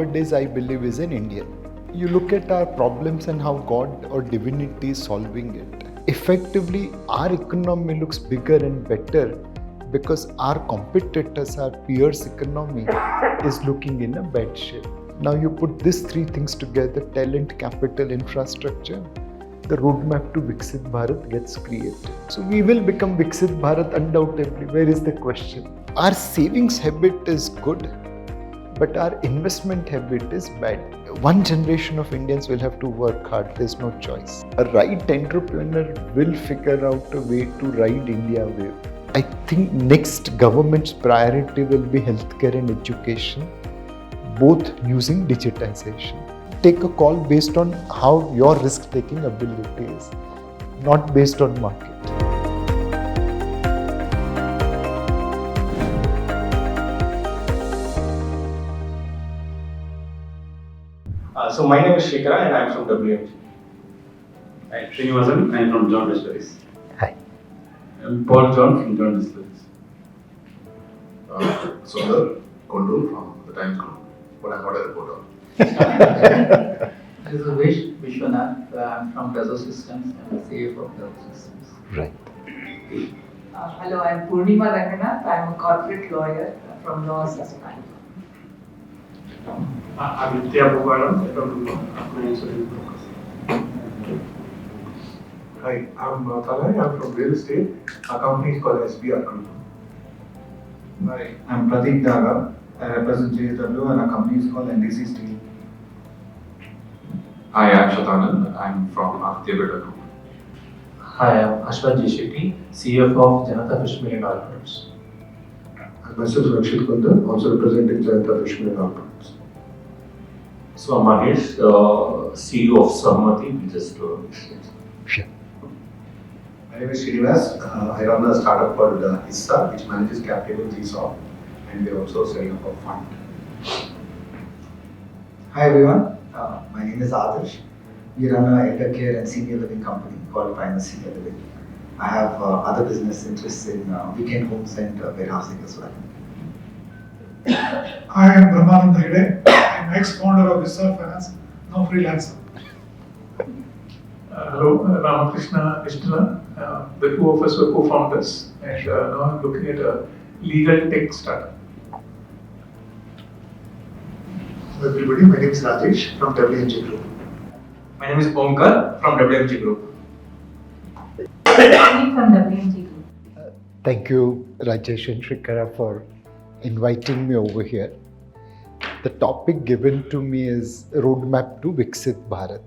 nowadays I believe is an Indian. You look at our problems and how God or divinity is solving it. Effectively, our economy looks bigger and better because our competitors, our peers' economy is looking in a bad shape. Now you put these three things together, talent, capital, infrastructure, the roadmap to Viksit Bharat gets created. So we will become Viksit Bharat undoubtedly. Where is the question? Our savings habit is good, but our investment habit is bad. One generation of Indians will have to work hard. There's no choice. A right entrepreneur will figure out a way to ride India wave. I think next government's priority will be healthcare and education, both using digitization. Take a call based on how your risk-taking ability is, not based on market. So my name is Shekara and I am from WMG. Hi, Srinivasan, I am from John Distilleries. Hi. I am Paul John from John Distilleries. Sundar Kondu from the Times Group, but I'm not a reporter. This is Vishwanath. I'm from Dassault Systems. I'm the CFO of Dassault Systems. Right. Hello, I'm Purnima Ranganath. I'm a corporate lawyer from Law Assist Bank. Aditya Bhuvaram from Insurance Brokers. Hi, I'm Talay. I'm from real estate. Our company is called SBR Group. Hi, I'm Pradeep Daga. I represent JSW and our company is called NDC Steel. Hi, I'm Shatanand. I'm from Aditya Birla Group. Hi, I'm Ashwat Jishiti, CFO of Janata Fish Milling Oil Products. And myself, Viksit Bharat, also representing Janata Fish Milling Oil Products. So I'm Mahesh, CEO of Samati. We just Sure. My name is Srinivas. I run a startup called ISSA, which manages cap tables ESOP, and we're also setting up a fund. Hi everyone, my name is Adarsh. We run an elder care and senior living company called Primacy Senior Living. I have other business interests in weekend homes and warehousing as well. I am Brahmanand Hegde. I am ex-founder of Vissar Finance, now freelancer. Hello, Ramakrishna Ishtala. The two of us were co-founders and now I'm looking at a legal tech startup. Hello everybody, my name is Rajesh from WMG Group. My name is Omkar from WMG Group. From WMG Group. Thank you, Rajesh and Shrikara, for inviting me over here. The topic given to me is roadmap to Viksit Bharat.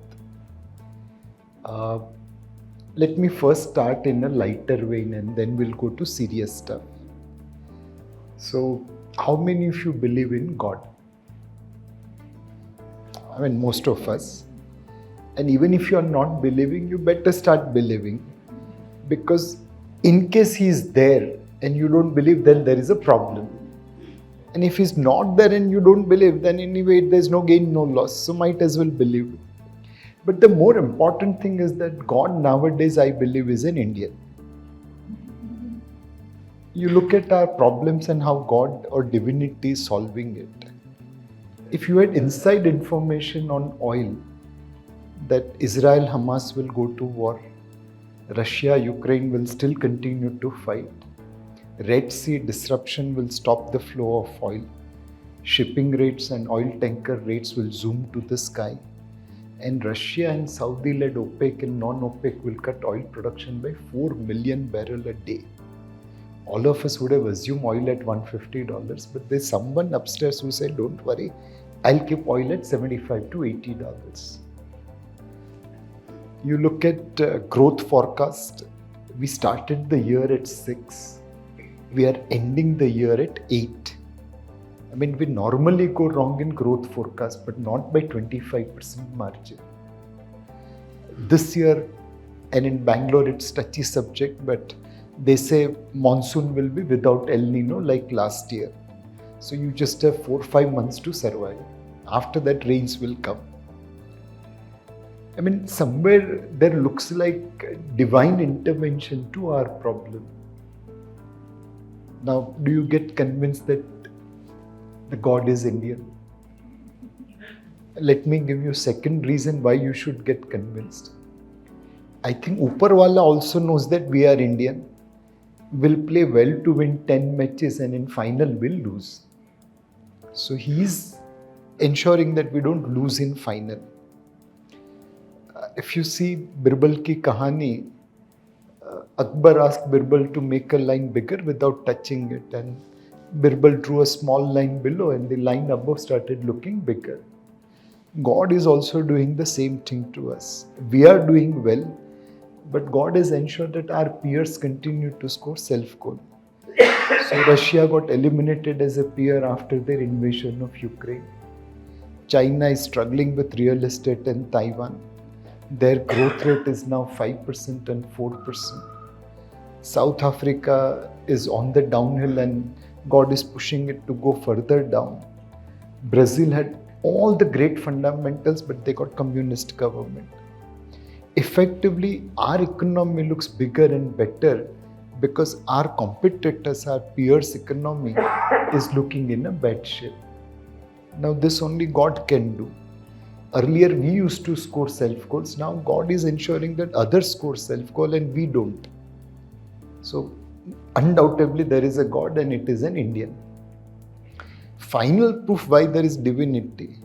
Let me first start in a lighter vein and then we'll go to serious stuff. So, how many of you believe in God? I mean, most of us. And even if you are not believing, you better start believing. Because in case he is there and you don't believe, then there is a problem. And if he's not there and you don't believe, then anyway, there's no gain, no loss. So might as well believe. But the more important thing is that God nowadays, I believe, is an Indian. You look at our problems and how God or divinity is solving it. If you had inside information on oil, that Israel, Hamas will go to war, Russia, Ukraine will still continue to fight, Red Sea disruption will stop the flow of oil, shipping rates and oil tanker rates will zoom to the sky, and Russia and Saudi-led OPEC and non-OPEC will cut oil production by 4 million barrels a day. All of us would have assumed oil at $150, but there's someone upstairs who said, don't worry, I'll keep oil at $75 to $80. You look at growth forecast, we started the year at 6, we are ending the year at 8. I mean, we normally go wrong in growth forecast, but not by 25% margin. This year, and in Bangalore, it's touchy subject, but they say monsoon will be without El Nino like last year. So you just have 4-5 months to survive. After that, rains will come. I mean, somewhere there looks like divine intervention to our problem. Now, do you get convinced that the God is Indian? Let me give you second reason why you should get convinced. I think Uparwala also knows that we are Indian, will play well to win 10 matches and in final will lose. So he's ensuring that we don't lose in final. If you see Birbal ki kahani, Akbar asked Birbal to make a line bigger without touching it, and Birbal drew a small line below and the line above started looking bigger. God is also doing the same thing to us. We are doing well, but God has ensured that our peers continue to score self-goal. So Russia got eliminated as a peer after their invasion of Ukraine. China is struggling with real estate in Taiwan. Their growth rate is now 5% and 4%. South Africa is on the downhill and God is pushing it to go further down. Brazil had all the great fundamentals, but they got communist government. Effectively, our economy looks bigger and better because our competitors, our peers' economy is looking in a bad shape. Now this only God can do. Earlier we used to score self-goals. Now God is ensuring that others score self-goal and we don't. So undoubtedly there is a God and it is an Indian. Final proof why there is divinity.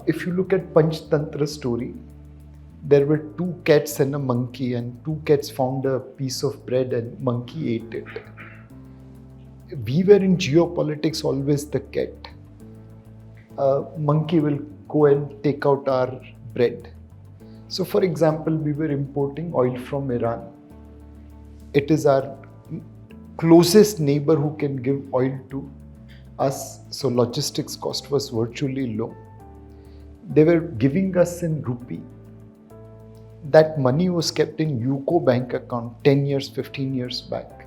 If you look at Panch Tantra story, there were two cats and a monkey, and two cats found a piece of bread and monkey ate it. We were in geopolitics always the cat. Monkey will go and take out our bread. So for example, we were importing oil from Iran. It is our closest neighbor who can give oil to us, so logistics cost was virtually low. They were giving us in rupee. That money was kept in UCO bank account 10 years, 15 years back.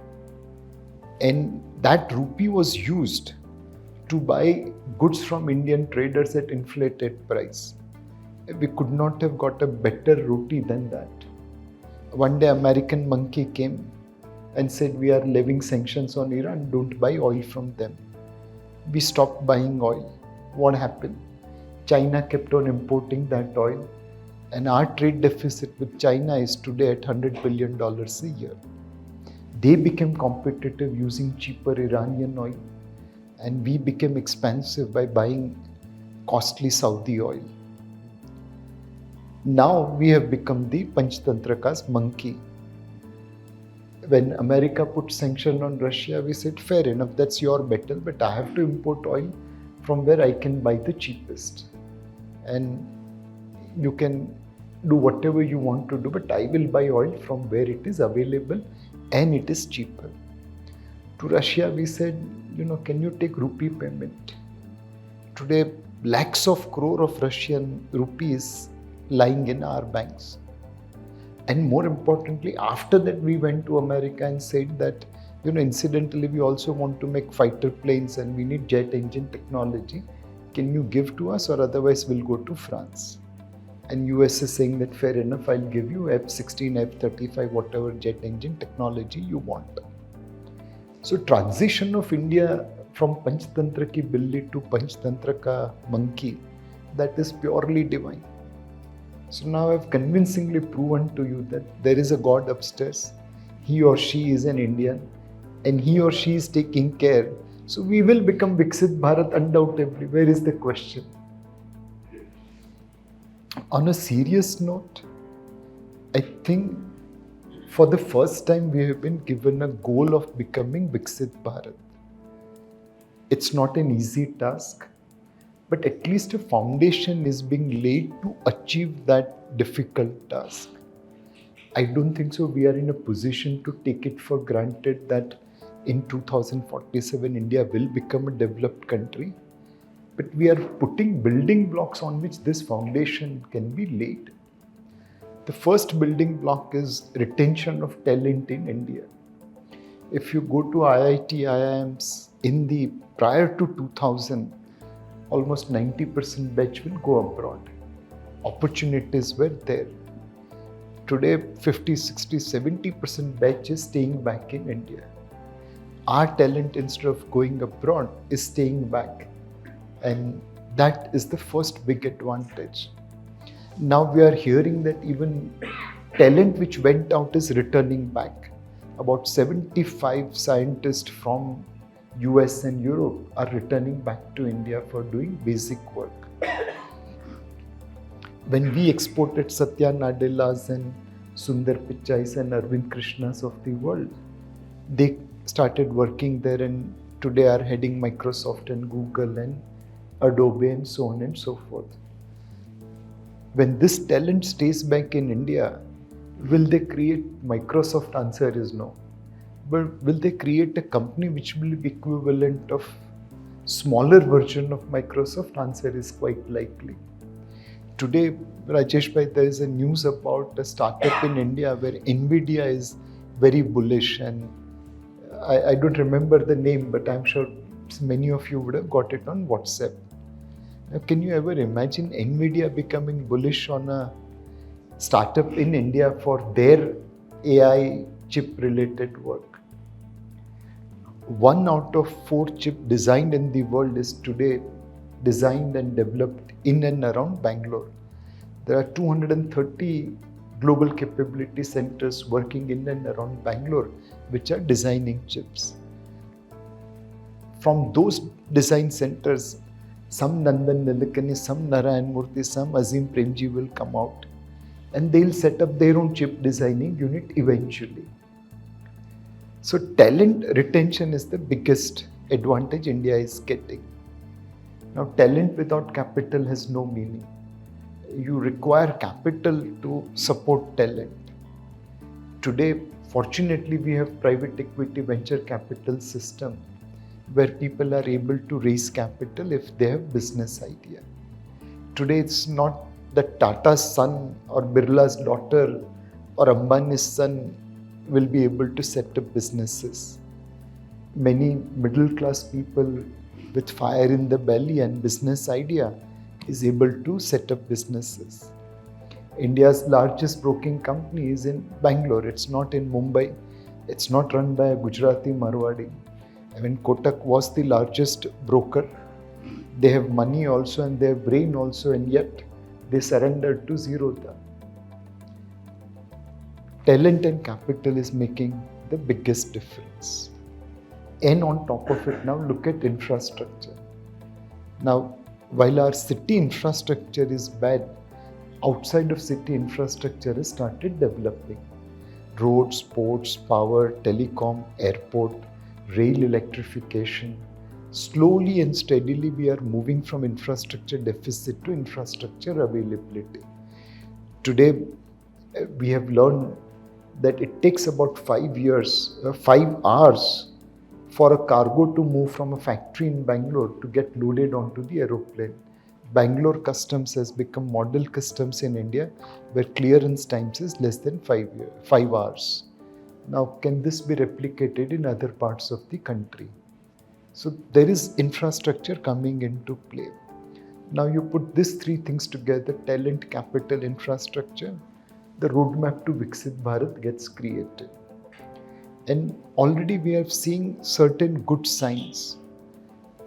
And that rupee was used to buy goods from Indian traders at inflated price. We could not have got a better rupee than that. One day American monkey came and said, we are levying sanctions on Iran, don't buy oil from them. We stopped buying oil. What happened? China kept on importing that oil, and our trade deficit with China is today at $100 billion a year. They became competitive using cheaper Iranian oil, and we became expensive by buying costly Saudi oil. Now we have become the Panchtantraka's monkey. When America put sanction on Russia, we said, fair enough, that's your battle, but I have to import oil from where I can buy the cheapest. And you can do whatever you want to do, but I will buy oil from where it is available and it is cheaper. To Russia, we said, can you take rupee payment? Today, lakhs of crore of Russian rupees lying in our banks. And more importantly, after that, we went to America and said that, incidentally, we also want to make fighter planes and we need jet engine technology. Can you give to us, or otherwise we'll go to France? And US is saying that fair enough, I'll give you F-16, F-35, whatever jet engine technology you want. So transition of India from Panchtantra ki billi to Panchtantra ka monkey, that is purely divine. So now I've convincingly proven to you that there is a God upstairs. He or she is an Indian and he or she is taking care. So we will become Viksit Bharat undoubtedly. Where is the question? On a serious note, I think for the first time we have been given a goal of becoming Viksit Bharat. It's not an easy task, but at least a foundation is being laid to achieve that difficult task. I don't think so we are in a position to take it for granted that in 2047 India will become a developed country, but we are putting building blocks on which this foundation can be laid. The first building block is retention of talent in India. If you go to IIT, IIMs in the prior to 2000, almost 90% batch will go abroad. Opportunities were there. Today, 50, 60, 70% batch is staying back in India. Our talent, instead of going abroad, is staying back. And That is the first big advantage. Now we are hearing that even talent which went out is returning back. About 75 scientists from US and Europe are returning back to India for doing basic work. When we exported Satya Nadellas and Sundar Pichais and Arvind Krishnas of the world, they started working there and today are heading Microsoft and Google and Adobe and so on and so forth. When this talent stays back in India, will they create Microsoft? Answer is no. But will they create a company which will be equivalent of smaller version of Microsoft? Answer is quite likely. Today, Rajesh bhai, there is a news about a startup in India where Nvidia is very bullish, and I don't remember the name, but I'm sure many of you would have got it on WhatsApp. Now, can you ever imagine Nvidia becoming bullish on a startup in India for their AI chip related work? 1 out of 4 chip designed in the world is today designed and developed in and around Bangalore. There are 230 global capability centers working in and around Bangalore which are designing chips. From those design centers, some Nandan Nilekani, some Narayan Murthy, some Azim Premji will come out and they'll set up their own chip designing unit eventually. So talent retention is the biggest advantage India is getting. Now, talent without capital has no meaning. You require capital to support talent. Today, fortunately, we have private equity venture capital system where people are able to raise capital if they have business idea. Today, it's not that Tata's son or Birla's daughter or Ambani's son will be able to set up businesses. Many middle class people with fire in the belly and business idea is able to set up businesses. India's largest broking company is in Bangalore. It's not in Mumbai. It's not run by a Gujarati Marwadi. I mean, Kotak was the largest broker. They have money also and they have brain also, and yet they surrendered to Zerodha. Talent and capital is making the biggest difference. And on top of it, now look at infrastructure. Now, while our city infrastructure is bad, outside of city infrastructure has started developing. Roads, ports, power, telecom, airport, rail electrification. Slowly and steadily we are moving from infrastructure deficit to infrastructure availability. Today, we have learned that it takes about 5 hours for a cargo to move from a factory in Bangalore to get loaded onto the aeroplane. Bangalore customs has become model customs in India where clearance times is less than 5 hours. Now, can this be replicated in other parts of the country? So there is infrastructure coming into play. Now you put these 3 things together, talent, capital, infrastructure, the roadmap to Viksit Bharat gets created. And already we are seeing certain good signs.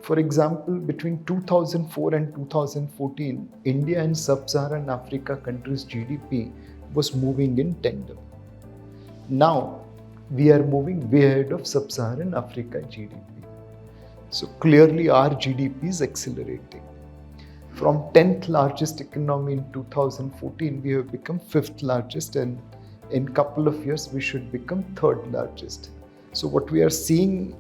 For example, between 2004 and 2014, India and Sub-Saharan Africa countries' GDP was moving in tandem. Now, we are moving way ahead of Sub-Saharan Africa GDP. So clearly our GDP is accelerating. From 10th largest economy in 2014, we have become 5th largest, and in a couple of years we should become 3rd largest. So what we are seeing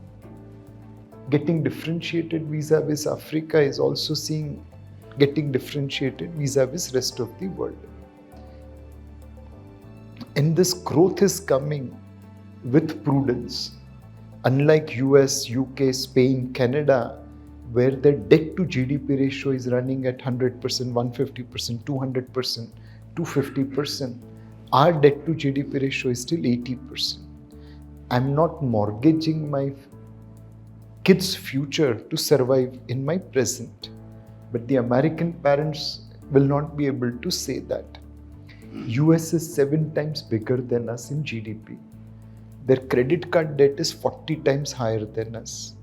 getting differentiated vis-a-vis Africa is also seeing getting differentiated vis-a-vis rest of the world. And this growth is coming with prudence. Unlike US, UK, Spain, Canada, where the debt to GDP ratio is running at 100%, 150%, 200%, 250%, our debt to GDP ratio is still 80%. I'm not mortgaging my kids' future to survive in my present. But the American parents will not be able to say that. US is 7 times bigger than us in GDP. Their credit card debt is 40 times higher than us.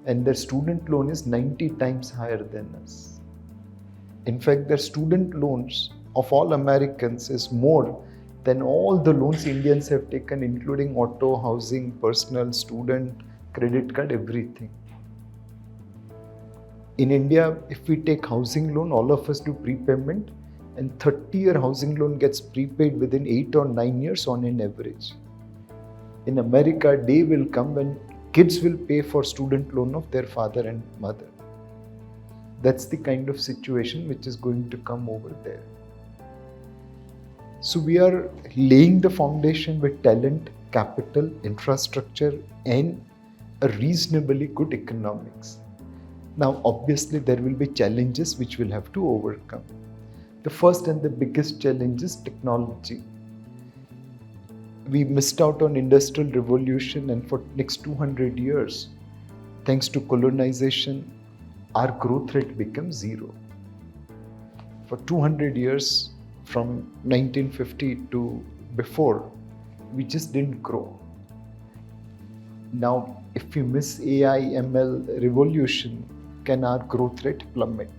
And their student loan is 90 times higher than us. In fact, their student loans of all Americans is more than all the loans Indians have taken, including auto, housing, personal, student, credit card, everything. In India, if we take housing loan, all of us do prepayment, and 30-year housing loan gets prepaid within 8 or 9 years on an average. In America, day will come when kids will pay for student loan of their father and mother. That's the kind of situation which is going to come over there. So we are laying the foundation with talent, capital, infrastructure, and a reasonably good economics. Now, obviously, there will be challenges which we'll have to overcome. The first and the biggest challenge is technology. We missed out on industrial revolution, and for next 200 years, thanks to colonization, our growth rate becomes zero. For 200 years, from 1950 to before, we just didn't grow. Now, if we miss AI, ML revolution, can our growth rate plummet?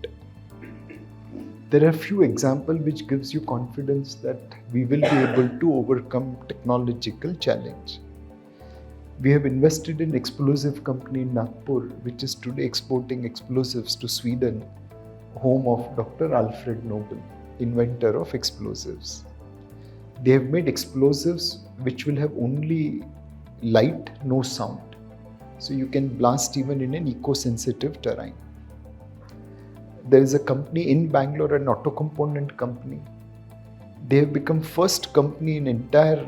There are few examples which gives you confidence that we will be able to overcome technological challenge. We have invested in explosive company in Nagpur, which is today exporting explosives to Sweden, home of Dr. Alfred Nobel, inventor of explosives. They have made explosives which will have only light, no sound. So you can blast even in an eco-sensitive terrain. There is a company in Bangalore, an auto component company. They have become first company in entire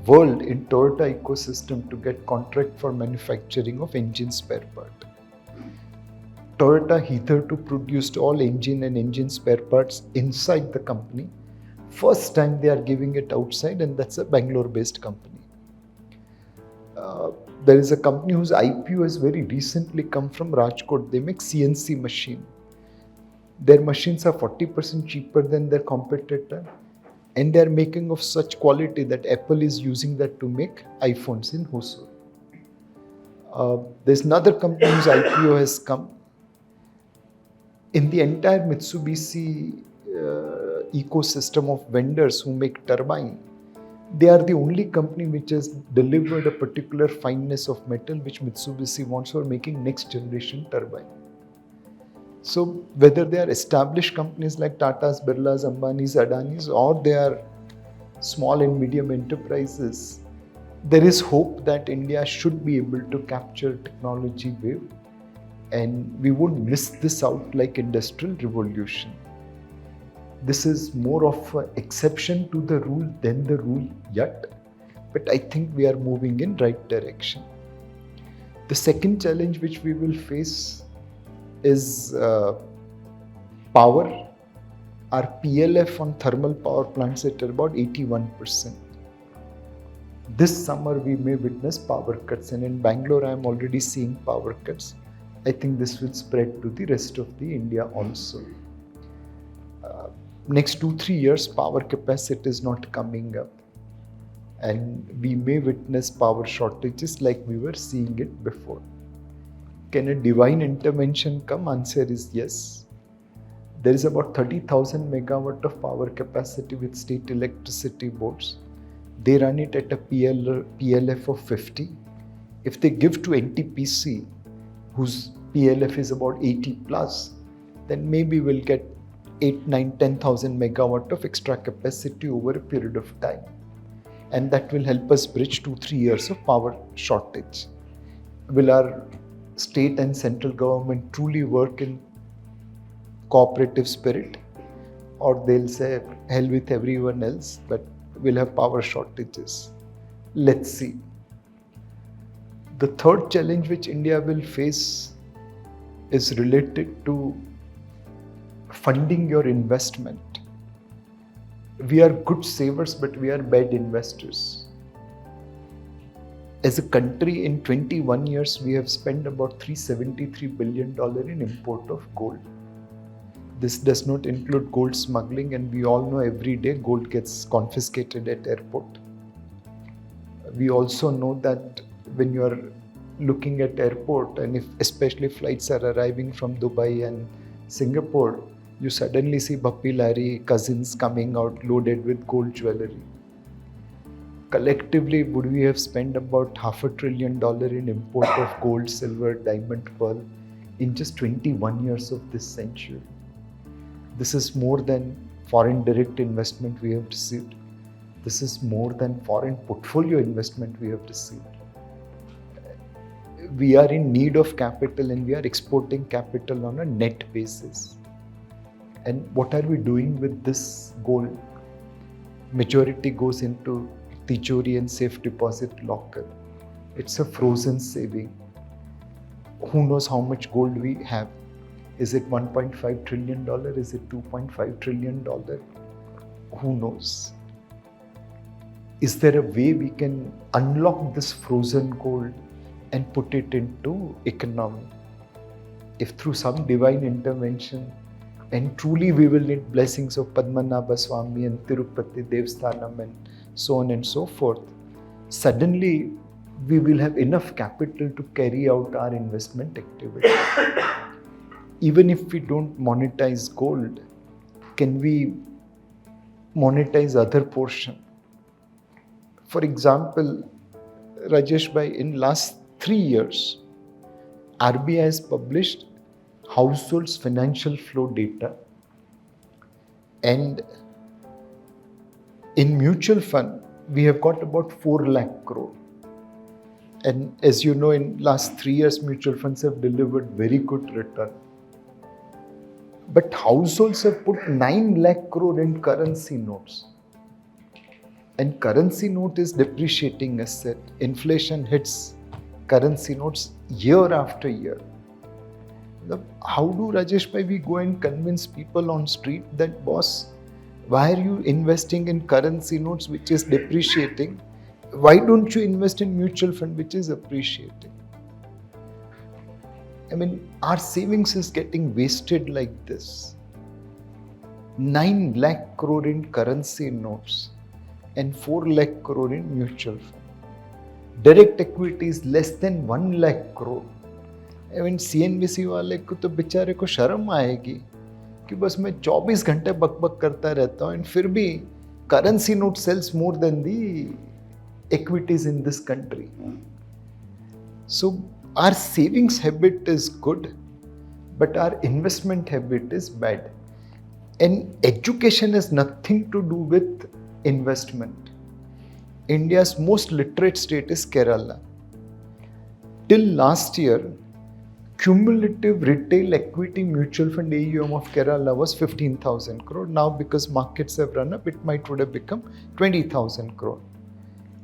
world in Toyota ecosystem to get contract for manufacturing of engine spare part. Toyota hitherto produced all engine and engine spare parts inside the company. First time they are giving it outside, and that's a Bangalore-based company. There is a company whose IPO has very recently come from Rajkot. They make CNC machine. Their machines are 40% cheaper than their competitor, and they are making of such quality that Apple is using that to make iPhones in Hosur. There's another company whose IPO has come. In the entire Mitsubishi ecosystem of vendors who make turbine, they are the only company which has delivered a particular fineness of metal which Mitsubishi wants for making next generation turbine. So whether they are established companies like Tata's, Birla's, Ambani's, Adani's, or they are small and medium enterprises, there is hope that India should be able to capture technology wave, and we won't miss this out like industrial revolution. This is more of an exception to the rule than the rule yet, but I think we are moving in right direction. The second challenge which we will face is power. Our PLF on thermal power plants at about 81%. This summer we may witness power cuts, and in Bangalore I am already seeing power cuts. I think this will spread to the rest of the India also. Next 2-3 years power capacity is not coming up, and we may witness power shortages like we were seeing it before. Can a divine intervention come? Answer is yes. There is about 30,000 megawatt of power capacity with state electricity boards. They run it at a PLF of 50. If they give to NTPC, whose PLF is about 80 plus, then maybe we'll get 8, 9, 10,000 megawatt of extra capacity over a period of time. And that will help us bridge 2-3 years of power shortage. Will our state and central government truly work in cooperative spirit, or they'll say hell with everyone else, but we'll have power shortages? Let's see. The third challenge which India will face is related to funding your investment. We are good savers, but we are bad investors. As a country, in 21 years, we have spent about $373 billion in import of gold. This does not include gold smuggling, and we all know every day gold gets confiscated at airport. We also know that when you are looking at airport, and if especially flights are arriving from Dubai and Singapore, You suddenly see Bappi Lahiri cousins coming out loaded with gold jewelry. Collectively, would we have spent about $500 billion in import of gold, silver, diamond, pearl in just 21 years of this century? This is more than foreign direct investment we have received. This is more than foreign portfolio investment we have received. We are in need of capital and we are exporting capital on a net basis. And what are we doing with this gold? Majority goes into Tijori and safe deposit locker. It's a frozen saving. Who knows how much gold we have? Is it $1.5 trillion? Is it $2.5 trillion? Who knows? Is there a way we can unlock this frozen gold and put it into economy? If through some divine intervention, and truly we will need blessings of Padmanabha Swami and Tirupati Devsthanam and so on and so forth, suddenly we will have enough capital to carry out our investment activity. Even if we don't monetize gold, can we monetize other portion? For example, Rajesh bhai, in last 3 years, RBI has published households' financial flow data, and in mutual fund, we have got about 4 lakh crore. And as you know, in last 3 years, mutual funds have delivered very good return. But households have put 9 lakh crore in currency notes. And currency note is depreciating asset. Inflation hits currency notes year after year. How do, Rajesh bhai, we go and convince people on street that, boss, why are you investing in currency notes which is depreciating? Why don't you invest in mutual fund which is appreciating? I mean, our savings is getting wasted like this. 9 lakh crore in currency notes and 4 lakh crore in mutual fund. Direct equity is less than 1 lakh crore. I mean, CNBC वाले को तो बेचारे को शर्म आएगी कि बस मैं 24 घंटे बकबक करता रहता हूँ, and फिर भी currency note sells more than the equities in this country. So our savings habit is good, but our investment habit is bad. And education has nothing to do with investment. India's most literate state is Kerala. Till last year, cumulative retail equity mutual fund AUM of Kerala was 15,000 crore. Now, because markets have run up, it would have become 20,000 crore.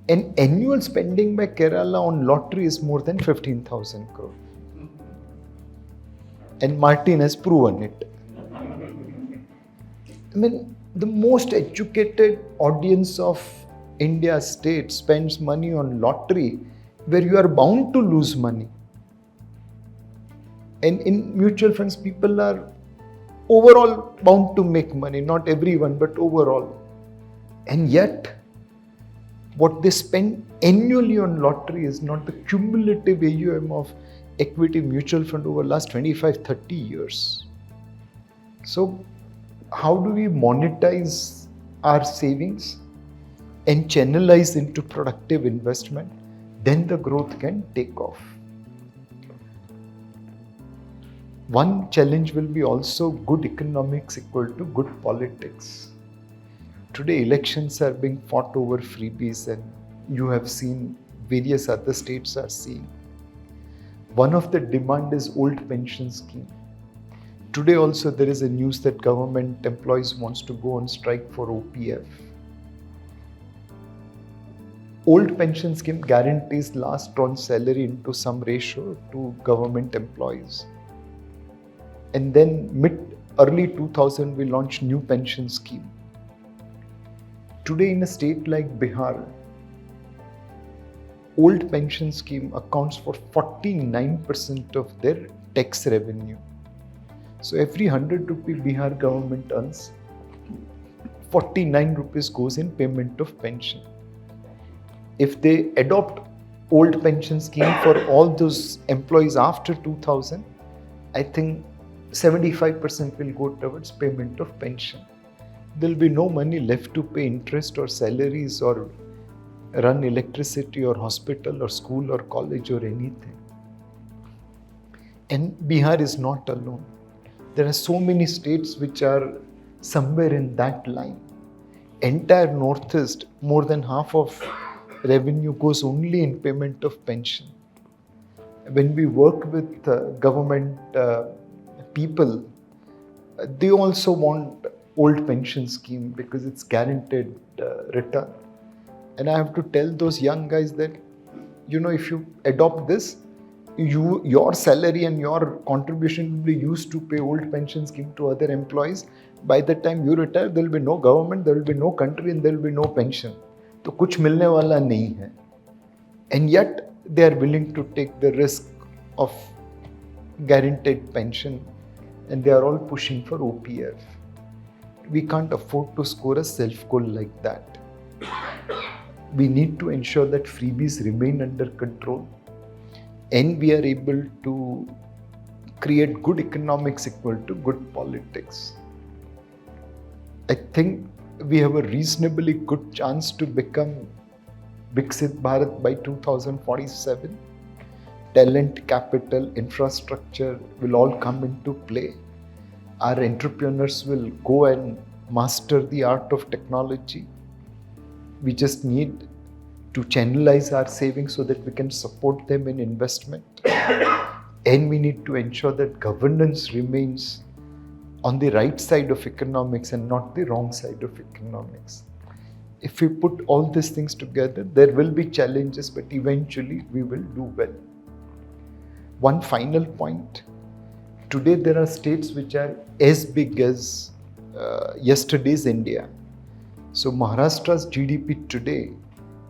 And annual spending by Kerala on lottery is more than 15,000 crore. And Martin has proven it. I mean, the most educated audience of India's state spends money on lottery where you are bound to lose money. And in mutual funds, people are overall bound to make money. Not everyone, but overall. And yet, what they spend annually on lottery is not the cumulative AUM of equity mutual fund over last 25-30 years. So, how do we monetize our savings and channelize into productive investment? Then the growth can take off. One challenge will be also good economics equal to good politics. Today elections are being fought over freebies, and you have seen various other states are seeing. One of the demand is old pension scheme. Today also there is a news that government employees wants to go on strike for OPF. Old pension scheme guarantees last drawn salary into some ratio to government employees. And then early 2000 we launched new pension scheme. Today in a state like Bihar, old pension scheme accounts for 49% of their tax revenue. So every 100 rupee Bihar government earns, 49 rupees goes in payment of pension. If they adopt old pension scheme for all those employees after 2000, I think 75% will go towards payment of pension. There will be no money left to pay interest or salaries or run electricity or hospital or school or college or anything. And Bihar is not alone. There are so many states which are somewhere in that line. Entire Northeast, more than half of revenue goes only in payment of pension. When we work with government people, they also want old pension scheme because it's guaranteed return. And I have to tell those young guys that, if you adopt this, your salary and your contribution will be used to pay old pension scheme to other employees. By the time you retire, there will be no government, there will be no country, and there will be no pension. तो कुछ मिलने वाला नहीं है. And yet they are willing to take the risk of guaranteed pension, and they are all pushing for OPF. We can't afford to score a self-goal like that. We need to ensure that freebies remain under control, and we are able to create good economics equal to good politics. I think we have a reasonably good chance to become Viksit Bharat by 2047. Talent, capital, infrastructure will all come into play. Our entrepreneurs will go and master the art of technology. We just need to channelize our savings so that we can support them in investment. And we need to ensure that governance remains on the right side of economics and not the wrong side of economics. If we put all these things together, there will be challenges, but eventually we will do well. One final point. Today there are states which are as big as yesterday's India. So Maharashtra's GDP today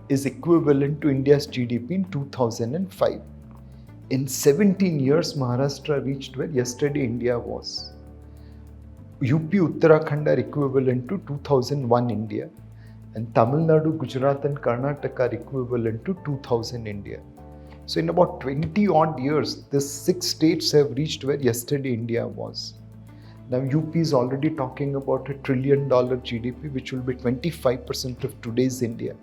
is equivalent to India's GDP in 2005. In 17 years, Maharashtra reached where yesterday India was. UP, Uttarakhand are equivalent to 2001 India, and Tamil Nadu, Gujarat and Karnataka are equivalent to 2000 India. So in about 20 odd years, these 6 states have reached where yesterday India was. Now UP is already talking about $1 trillion GDP, which will be 25% of today's India.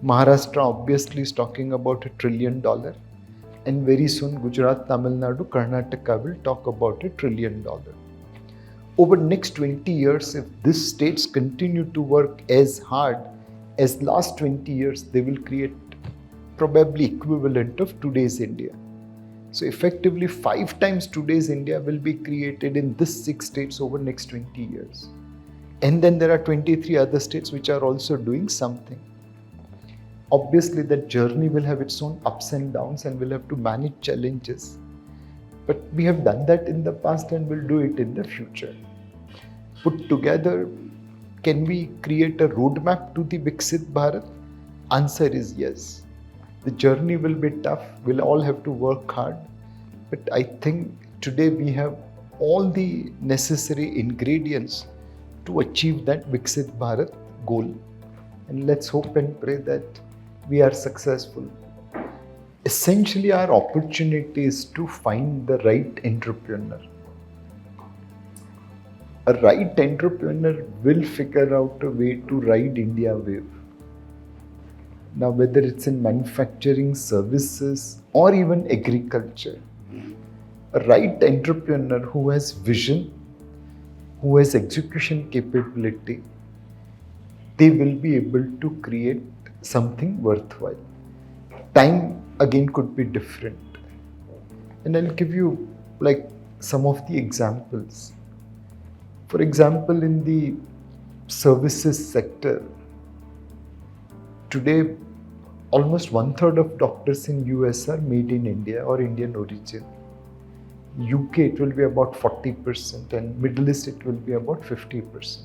Maharashtra obviously is talking about $1 trillion, and very soon Gujarat, Tamil Nadu, Karnataka will talk about $1 trillion. Over the next 20 years, if these states continue to work as hard as last 20 years, they will create probably equivalent of today's India. So effectively 5 times today's India will be created in these 6 states over the next 20 years. And then there are 23 other states which are also doing something. Obviously that journey will have its own ups and downs and we'll have to manage challenges. But we have done that in the past and will do it in the future. Put together, can we create a roadmap to the Viksit Bharat? Answer is yes. The journey will be tough, we'll all have to work hard. But I think today we have all the necessary ingredients to achieve that Viksit Bharat goal. And let's hope and pray that we are successful. Essentially, our opportunity is to find the right entrepreneur. A right entrepreneur will figure out a way to ride India wave. Now, whether it's in manufacturing, services, or even agriculture, a right entrepreneur who has vision, who has execution capability, they will be able to create something worthwhile. Time again could be different. And I'll give you some of the examples. For example, in the services sector, today almost 1/3 of doctors in US are made in India or Indian origin. UK it will be about 40% and Middle East it will be about 50%.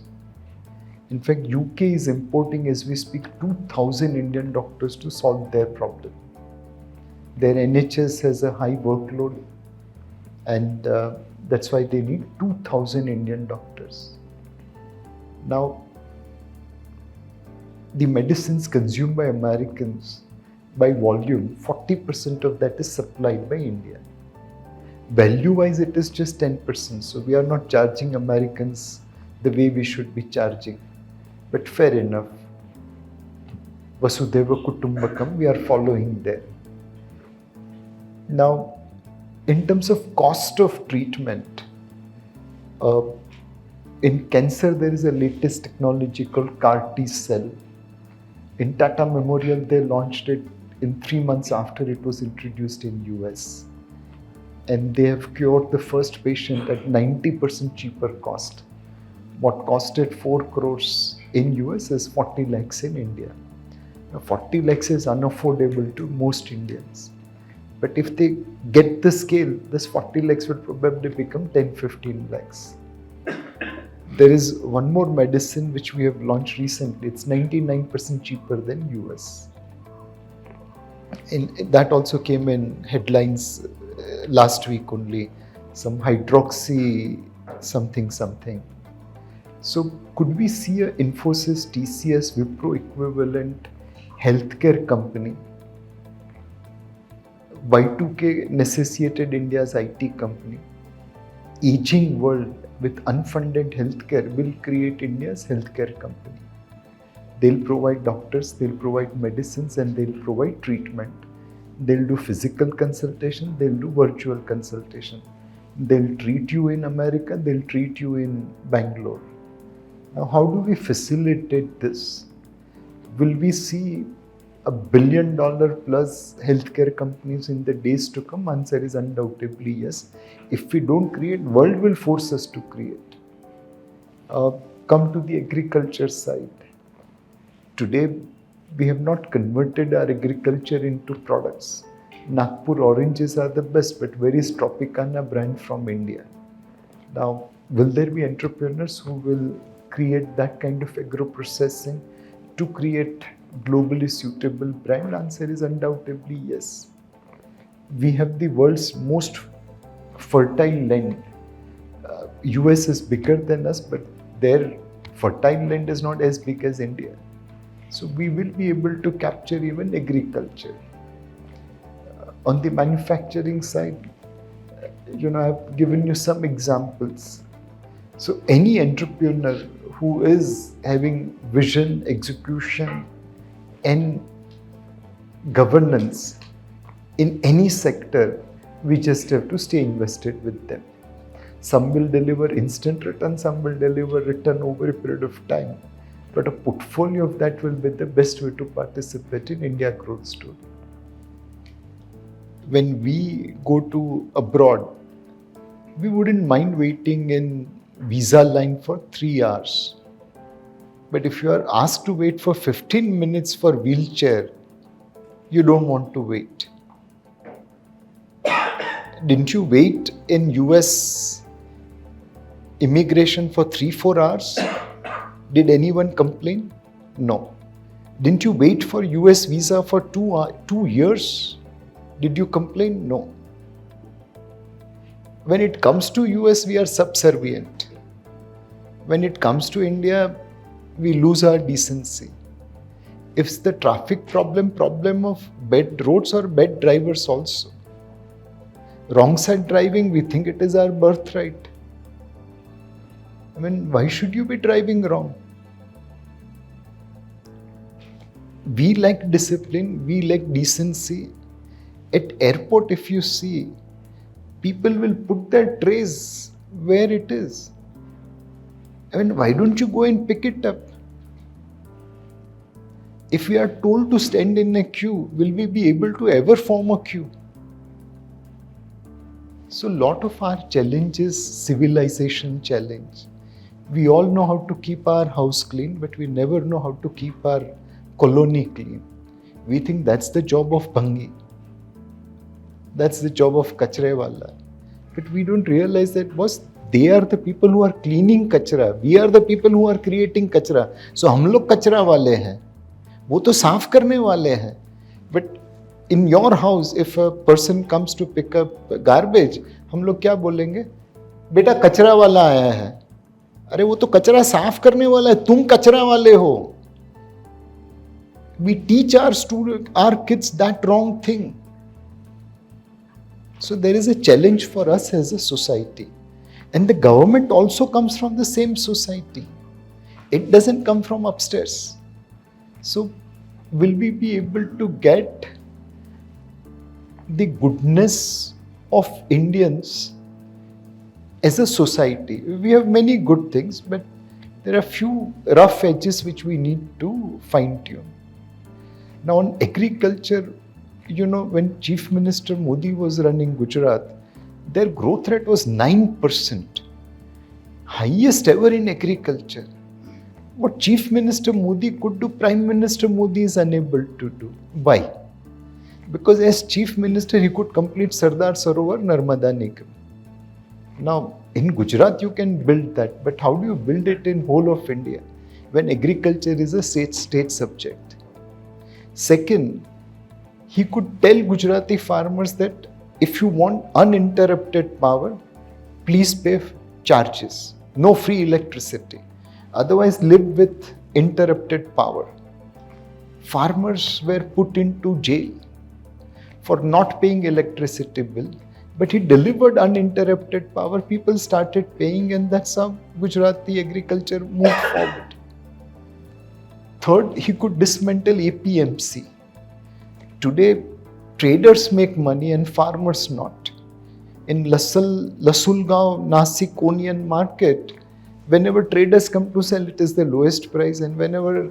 In fact, UK is importing as we speak 2,000 Indian doctors to solve their problem. Their NHS has a high workload and that's why they need 2,000 Indian doctors. Now, the medicines consumed by Americans by volume, 40% of that is supplied by India. value-wise it is just 10%. So we are not charging Americans the way we should be charging. But fair enough. Vasudhaiva Kutumbakam, we are following there. Now, in terms of cost of treatment, in cancer there is a latest technology called CAR T cell. In Tata Memorial they launched it in 3 months after it was introduced in US. And they have cured the first patient at 90% cheaper cost. What costed 4 crores in US is 40 lakhs in India. Now 40 lakhs is unaffordable to most Indians. But if they get the scale, this 40 lakhs would probably become 10-15 lakhs. There is one more medicine which we have launched recently. It's 99% cheaper than US. And that also came in headlines last week only. Some hydroxy something. So could we see a Infosys, TCS, Wipro equivalent healthcare company? Y2K necessitated India's IT company. Aging world with unfunded healthcare will create India's healthcare company. They'll provide doctors, they'll provide medicines, and they'll provide treatment. They'll do physical consultation, they'll do virtual consultation. They'll treat you in America, they'll treat you in Bangalore. Now, how do we facilitate this? Will we see $1 billion plus healthcare companies in the days to come? Answer is undoubtedly yes. If we don't create, world will force us to create. Come to the agriculture side. Today, we have not converted our agriculture into products. Nagpur oranges are the best, but where is Tropicana brand from India? Now, will there be entrepreneurs who will create that kind of agro-processing to create globally suitable brand? Answer is undoubtedly yes. We have the world's most fertile land. US is bigger than us, but their fertile land is not as big as India. So we will be able to capture even agriculture. On the manufacturing side, I've given you some examples. So any entrepreneur who is having vision, execution, and governance in any sector, we just have to stay invested with them. Some will deliver instant return, some will deliver return over a period of time. But a portfolio of that will be the best way to participate in India growth story. When we go to abroad, we wouldn't mind waiting in visa line for 3 hours. But if you are asked to wait for 15 minutes for wheelchair, you don't want to wait. Didn't you wait in US immigration for 3-4 hours? Did anyone complain? No. Didn't you wait for US visa for 2 years? Did you complain? No. When it comes to US, we are subservient. When it comes to India, we lose our decency. If it's the traffic problem of bad roads or bad drivers also. Wrong side driving, we think it is our birthright. Why should you be driving wrong? We lack discipline, we lack decency. At airport, if you see, people will put their trays where it is. Why don't you go and pick it up? If we are told to stand in a queue, will we be able to ever form a queue? So lot of our challenge is civilization challenge. We all know how to keep our house clean, but we never know how to keep our colony clean. We think that's the job of Bhangi. That's the job of Kachrewala. But we don't realize that they are the people who are cleaning kachra. We are the people who are creating kachra. So हम लोग कचरा वाले हैं. वो तो साफ करने वाले हैं. But in your house, if a person comes to pick up garbage, हम लोग क्या बोलेंगे? बेटा कचरा वाला आया है. अरे वो तो कचरा साफ करने वाला है. तुम कचरा वाले हो. We teach our kids that wrong thing. So there is a challenge for us as a society. And the government also comes from the same society. It doesn't come from upstairs. So will we be able to get the goodness of Indians as a society? We have many good things, but there are few rough edges which we need to fine tune. Now on agriculture, when Chief Minister Modi was running Gujarat, their growth rate was 9%, highest ever in agriculture. What Chief Minister Modi could do, Prime Minister Modi is unable to do. Why? Because as Chief Minister, he could complete Sardar Sarovar Narmada Nigam. Now, in Gujarat, you can build that, but how do you build it in whole of India when agriculture is a state subject? Second, he could tell Gujarati farmers that if you want uninterrupted power, please pay charges, no free electricity. Otherwise, live with interrupted power. Farmers were put into jail for not paying electricity bill, but he delivered uninterrupted power. People started paying, and that's how Gujarati agriculture moved forward. Third, he could dismantle APMC. Today, traders make money and farmers not. In Lasulgaon, Nasik, Onion market, whenever traders come to sell, it is the lowest price, and whenever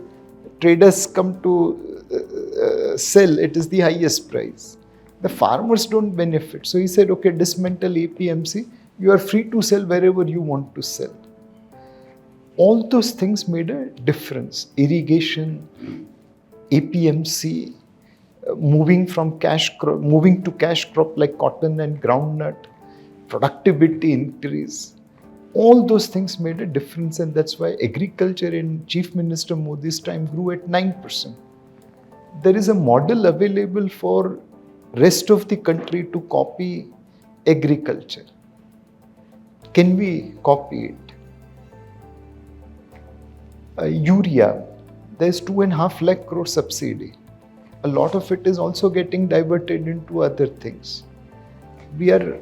traders come to sell, it is the highest price. The farmers don't benefit. So he said, okay, dismantle APMC. You are free to sell wherever you want to sell. All those things made a difference. Irrigation, APMC, moving to cash crop like cotton and groundnut, productivity increase. All those things made a difference, and that's why agriculture in Chief Minister Modi's time grew at 9%. There is a model available for rest of the country to copy agriculture. Can we copy it? Urea, there's 2.5 lakh crore subsidy. A lot of it is also getting diverted into other things. We are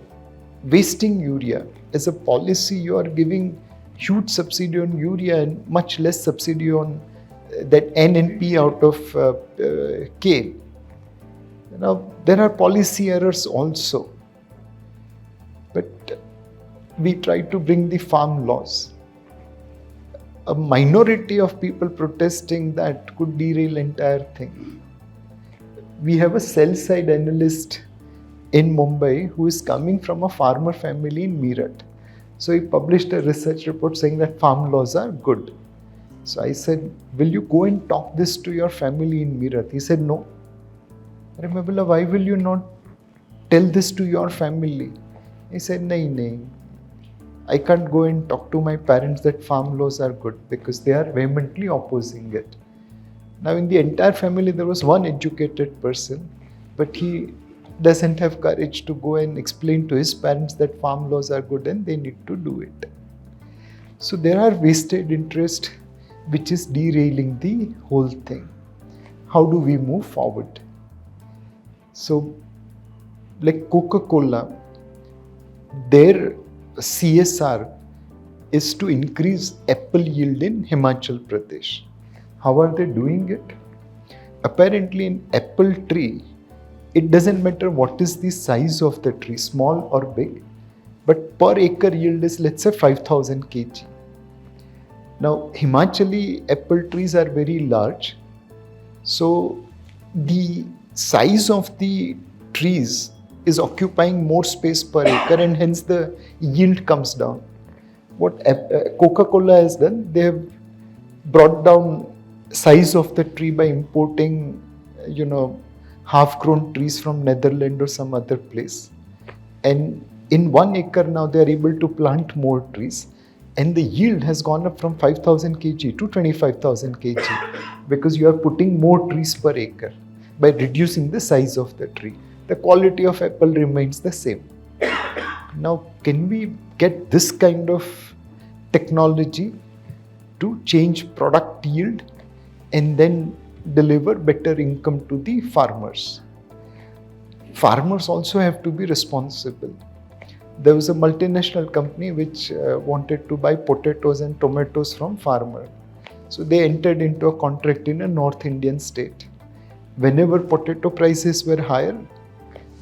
wasting urea. As a policy, you are giving huge subsidy on urea and much less subsidy on that N and P out of K. Now, there are policy errors also. But we try to bring the farm laws. A minority of people protesting that could derail entire thing. We have a sell-side analyst in Mumbai who is coming from a farmer family in Meerut. So he published a research report saying that farm laws are good. So I said, will you go and talk this to your family in Meerut? He said, no. I remember, why will you not tell this to your family? He said, nahi. I can't go and talk to my parents that farm laws are good because they are vehemently opposing it. Now in the entire family there was one educated person, but he doesn't have courage to go and explain to his parents that farm laws are good and they need to do it. So there are vested interest which is derailing the whole thing. How do we move forward? So like Coca-Cola, their CSR is to increase apple yield in Himachal Pradesh. How are they doing it? Apparently in apple tree, it doesn't matter what is the size of the tree, small or big, but per acre yield is, let's say, 5,000 kg. Now, Himachali apple trees are very large, so the size of the trees is occupying more space per acre and hence the yield comes down. What Coca-Cola has done, they have brought down size of the tree by importing, half-grown trees from Netherlands or some other place. And in 1 acre now they are able to plant more trees. And the yield has gone up from 5,000 kg to 25,000 kg because you are putting more trees per acre by reducing the size of the tree. The quality of apple remains the same. Now, can we get this kind of technology to change product yield and then deliver better income to the farmers? Farmers also have to be responsible. There was a multinational company which wanted to buy potatoes and tomatoes from farmer. So they entered into a contract in a North Indian state. Whenever potato prices were higher,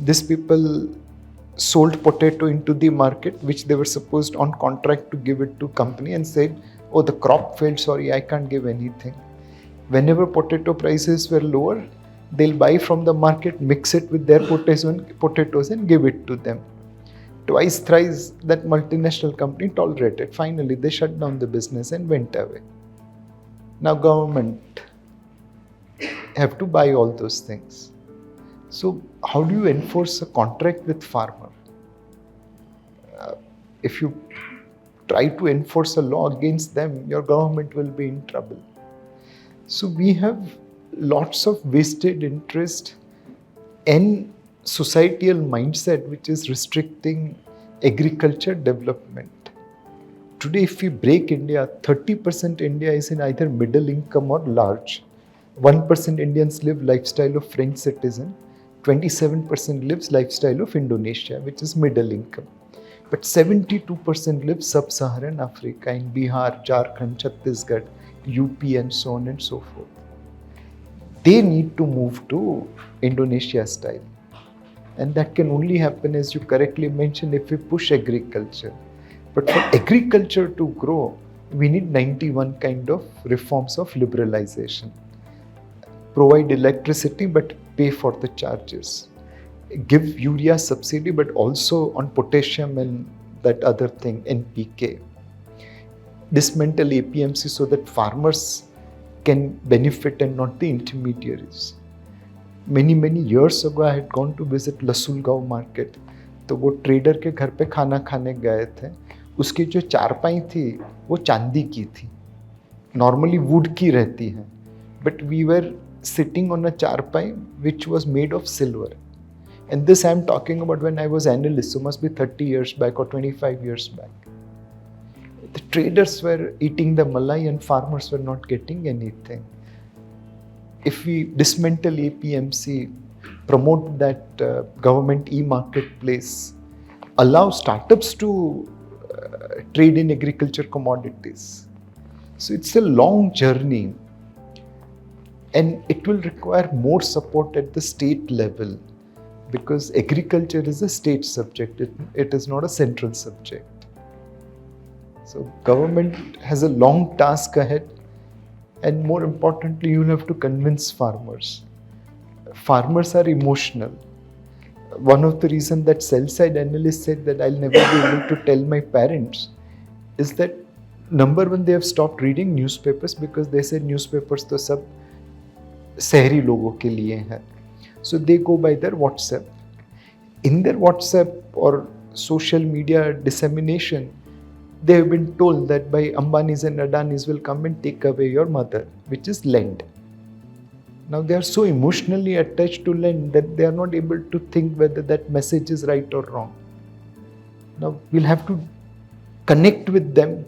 these people sold potato into the market, which they were supposed on contract to give it to company, and said, oh, the crop failed, sorry, I can't give anything. Whenever potato prices were lower, they'll buy from the market, mix it with their potatoes and give it to them. Twice, thrice, that multinational company tolerated. Finally, they shut down the business and went away. Now government have to buy all those things. So how do you enforce a contract with farmer? If you try to enforce a law against them, your government will be in trouble. So we have lots of vested interest and societal mindset which is restricting agriculture development. Today, if we break India, 30% India is in either middle income or large. 1% Indians live lifestyle of French citizen. 27% lives lifestyle of Indonesia, which is middle income. But 72% live sub-Saharan Africa in Bihar, Jharkhand, Chhattisgarh, UP and so on and so forth. They need to move to Indonesia style. And that can only happen, as you correctly mentioned, if we push agriculture. But for agriculture to grow, we need 91 kind of reforms of liberalization. Provide electricity but pay for the charges. Give urea subsidy but also on potassium and that other thing, NPK. Dismantle APMC so that farmers can benefit and not the intermediaries. Many years ago, I had gone to visit Lasulgaon market. तो वो trader के घर पे खाना खाने गए थे. उसकी जो चारपाई थी वो चांदी की थी. नॉर्मली वुड की रहती है. But we were sitting on a charpai which was made of silver. And this I am talking about when I was analyst, so must be 30 years back or 25 years back. The traders were eating the malai and farmers were not getting anything. If we dismantle APMC, promote that government e-marketplace, allow startups to trade in agriculture commodities. So it's a long journey. And it will require more support at the state level because agriculture is a state subject. It is not a central subject. So government has a long task ahead, and more importantly, you will have to convince farmers. Farmers are emotional. One of the reasons that sell-side analysts said that I'll never be able to tell my parents is that number one, they have stopped reading newspapers because they said newspapers to sab शहरी लोगों के लिए है. So they go by their WhatsApp. In their WhatsApp or social media dissemination, they have been told that by Ambanis and Adanis will come and take away your mother, which is land. Now they are so emotionally attached to land that they are not able to think whether that message is right or wrong. Now we'll have to connect with them,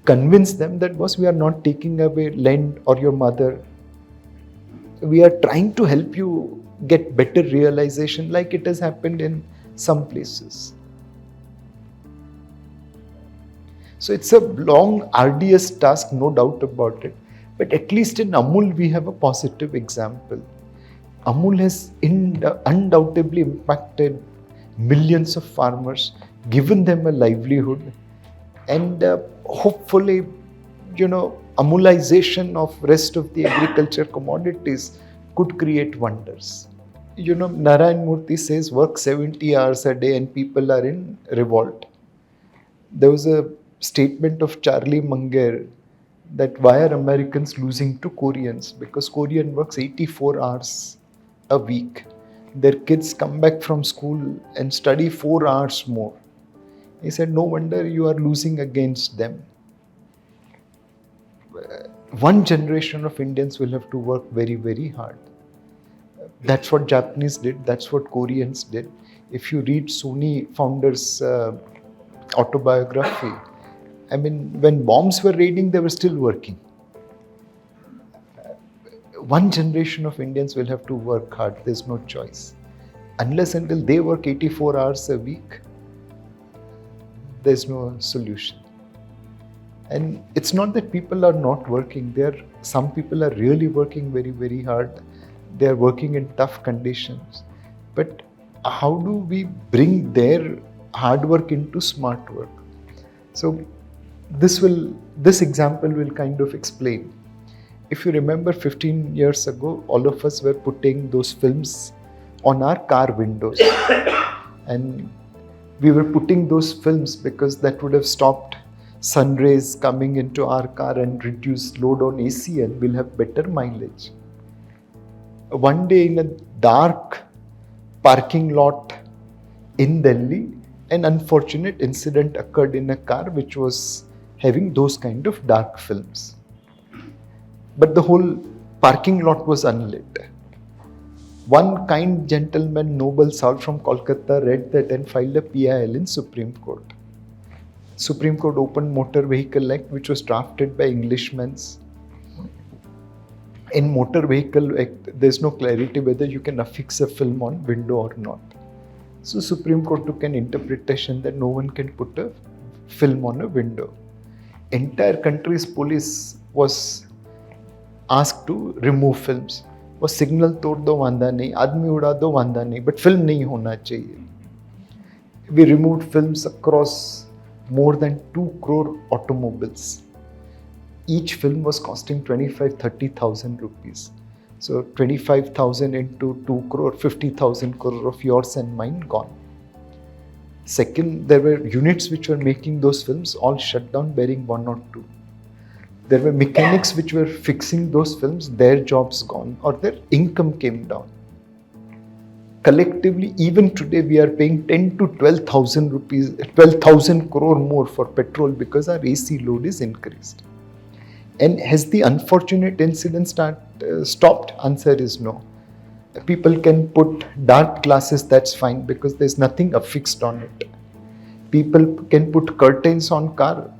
convince them that boss, we are not taking away land or your mother. We are trying to help you get better realization like it has happened in some places. So it's a long, arduous task, no doubt about it. But at least in Amul, we have a positive example. Amul has undoubtedly impacted millions of farmers, given them a livelihood, and hopefully, Amulization of rest of the agriculture commodities could create wonders. Narayan Murthy says work 70 hours a day and people are in revolt. There was a statement of Charlie Munger that why are Americans losing to Koreans? Because Korean works 84 hours a week. Their kids come back from school and study 4 hours more. He said, no wonder you are losing against them. One generation of Indians will have to work very, very hard. That's what Japanese did. That's what Koreans did. If you read Sony founder's autobiography, I mean, when bombs were raining, they were still working. One generation of Indians will have to work hard. There's no choice. Unless until they work 84 hours a week, there's no solution. And it's not that people are not working. Some people are really working very, very hard. They are working in tough conditions. But how do we bring their hard work into smart work? So this example will kind of explain. If you remember 15 years ago, all of us were putting those films on our car windows. And we were putting those films because that would have stopped sun rays coming into our car and reduced load on AC, and we'll have better mileage. One day in a dark parking lot in Delhi, an unfortunate incident occurred in a car which was having those kind of dark films. But the whole parking lot was unlit. One kind gentleman, noble soul from Kolkata, read that and filed a PIL in Supreme Court. Supreme Court opened Motor Vehicle Act, which was drafted by Englishmen. In Motor Vehicle Act, there's no clarity whether you can affix a film on window or not. So Supreme Court took an interpretation that no one can put a film on a window. Entire country's police was asked to remove films. वो signal तोड़ दो वांदा नहीं, आदमी उड़ा दो वांदा नहीं, but film नहीं होना चाहिए. We removed films across more than 2 crore automobiles. Each film was costing 25,000-30,000 rupees. So 25,000 into 2 crore, 50,000 crore of yours and mine gone. Second, there were units which were making those films all shut down, bearing 1 or 2. There were mechanics which were fixing those films, their jobs gone or their income came down. Collectively, even today, we are paying 10 to 12,000 rupees, 12,000 crore more for petrol because our AC load is increased. And has the unfortunate incident stopped? Answer is no. People can put dark glasses, that's fine, because there's nothing affixed on it. People can put curtains on car,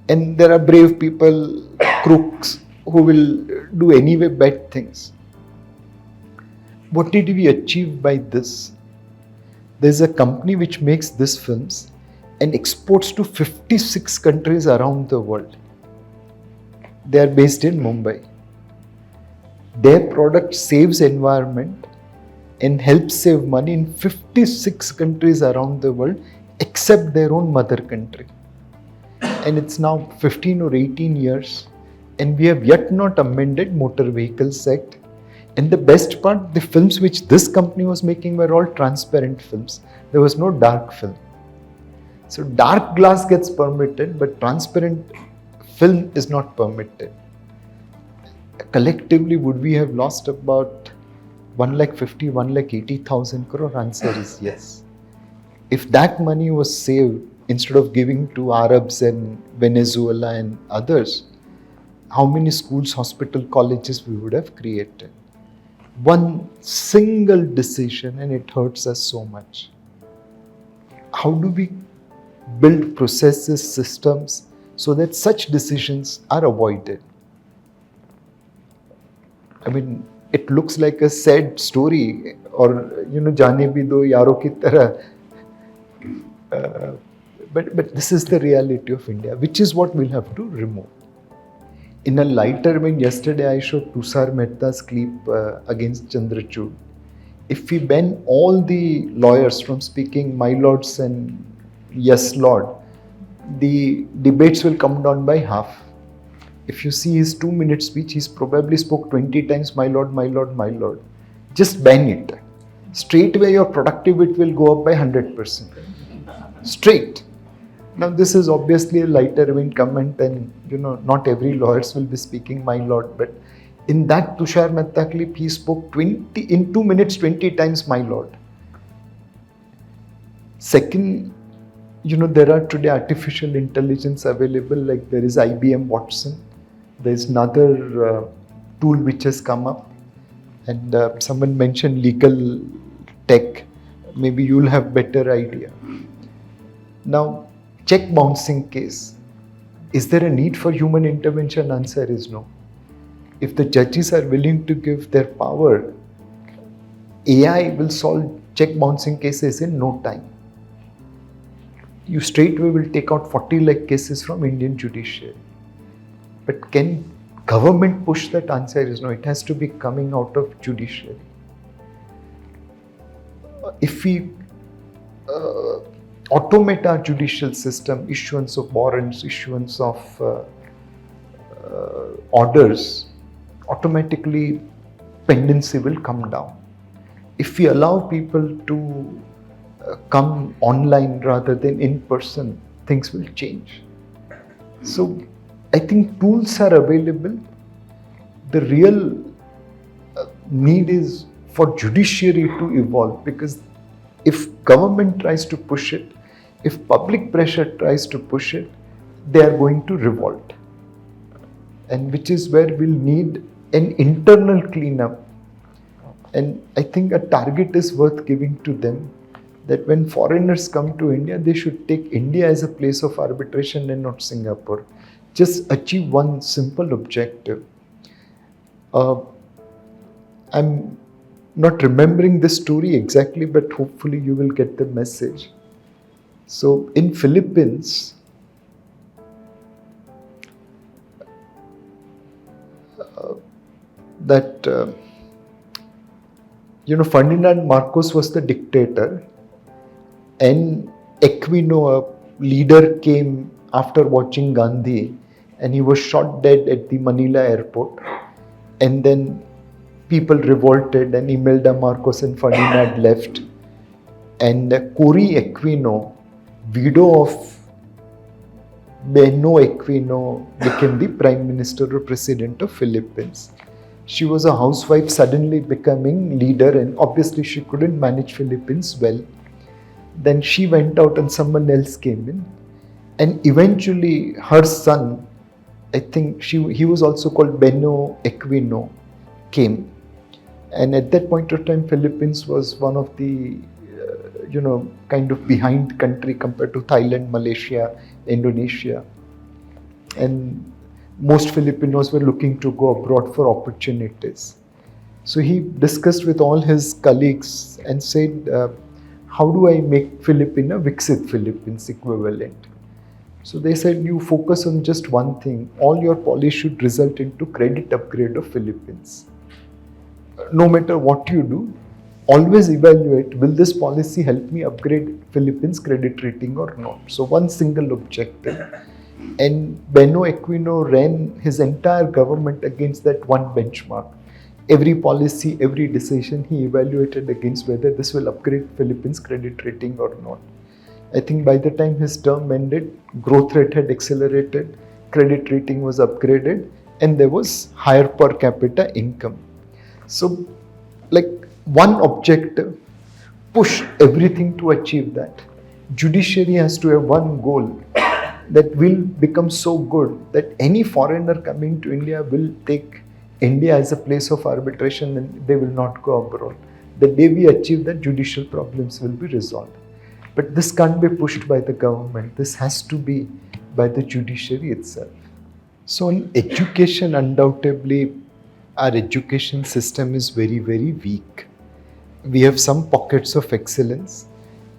and there are brave people, crooks, who will do anyway bad things. What did we achieve by this? There's a company which makes these films and exports to 56 countries around the world. They are based in Mumbai. Their product saves environment and helps save money in 56 countries around the world except their own mother country. And it's now 15 or 18 years and we have yet not amended Motor Vehicles Act. And the best part, the films which this company was making were all transparent films. There was no dark film. So dark glass gets permitted, but transparent film is not permitted. Collectively, would we have lost about 150, 180,000 crore? Answer is yes. If that money was saved, instead of giving to Arabs and Venezuela and others, how many schools, hospital, colleges we would have created? One single decision and it hurts us so much. How do we build processes, systems so that such decisions are avoided? I mean, it looks like a sad story or, jaane bhi do yaro ki tarah. But this is the reality of India, which is what we'll have to remove. In a lighter vein, yesterday I showed Tushar Mehta's clip against Chandrachud. If we ban all the lawyers from speaking my lords and yes lord, the debates will come down by half. If you see his 2-minute speech, he's probably spoke 20 times my lord, my lord, my lord. Just ban it. Straight away your productivity will go up by 100%. Straight. Now this is obviously a lighter vein comment and not every lawyers will be speaking my lord, but in that Tushar Mehta clip he spoke in 2 minutes 20 times my lord. Second, there are today artificial intelligence available, like there is IBM Watson, there is another tool which has come up, and someone mentioned legal tech, maybe you'll have better idea. Now, check bouncing case. Is there a need for human intervention? Answer is no. If the judges are willing to give their power, AI will solve check bouncing cases in no time. You straightway will take out 40 lakh cases from Indian judiciary. But can government push that? Answer is no. It has to be coming out of judiciary. If we automate our judicial system, issuance of warrants, issuance of orders, automatically pendency will come down. If we allow people to come online rather than in person, things will change. So I think tools are available. The real need is for judiciary to evolve, because if government tries to push it, if public pressure tries to push it, they are going to revolt. And which is where we'll need an internal cleanup. And I think a target is worth giving to them, that when foreigners come to India, they should take India as a place of arbitration and not Singapore. Just achieve one simple objective. I'm not remembering the story exactly, but hopefully you will get the message. So in Philippines, Ferdinand Marcos was the dictator, and Aquino, a leader, came after watching Gandhi, and he was shot dead at the Manila airport. And then people revolted, and Imelda Marcos and Ferdinand left. And Cory Aquino, widow of Beno Aquino, became the Prime Minister or President of Philippines. She was a housewife suddenly becoming leader, and obviously she couldn't manage Philippines well. Then she went out and someone else came in. And eventually her son, I think he was also called Beno Aquino, came. And at that point of time, Philippines was one of the, kind of behind country compared to Thailand, Malaysia, Indonesia. And most Filipinos were looking to go abroad for opportunities. So he discussed with all his colleagues and said, how do I make Philippines a Vixit Philippines equivalent? So they said, you focus on just one thing. All your policy should result into credit upgrade of Philippines. No matter what you do, always evaluate, will this policy help me upgrade Philippines credit rating or not? So one single objective. And Beno Aquino ran his entire government against that one benchmark. Every policy, every decision he evaluated against whether this will upgrade Philippines credit rating or not. I think by the time his term ended, growth rate had accelerated, credit rating was upgraded, and there was higher per capita income. So, like one objective, push everything to achieve that. Judiciary has to have one goal, that will become so good that any foreigner coming to India will take India as a place of arbitration and they will not go abroad. The day we achieve that, judicial problems will be resolved. But this can't be pushed by the government. This has to be by the judiciary itself. So in education, undoubtedly, our education system is very, very weak. We have some pockets of excellence,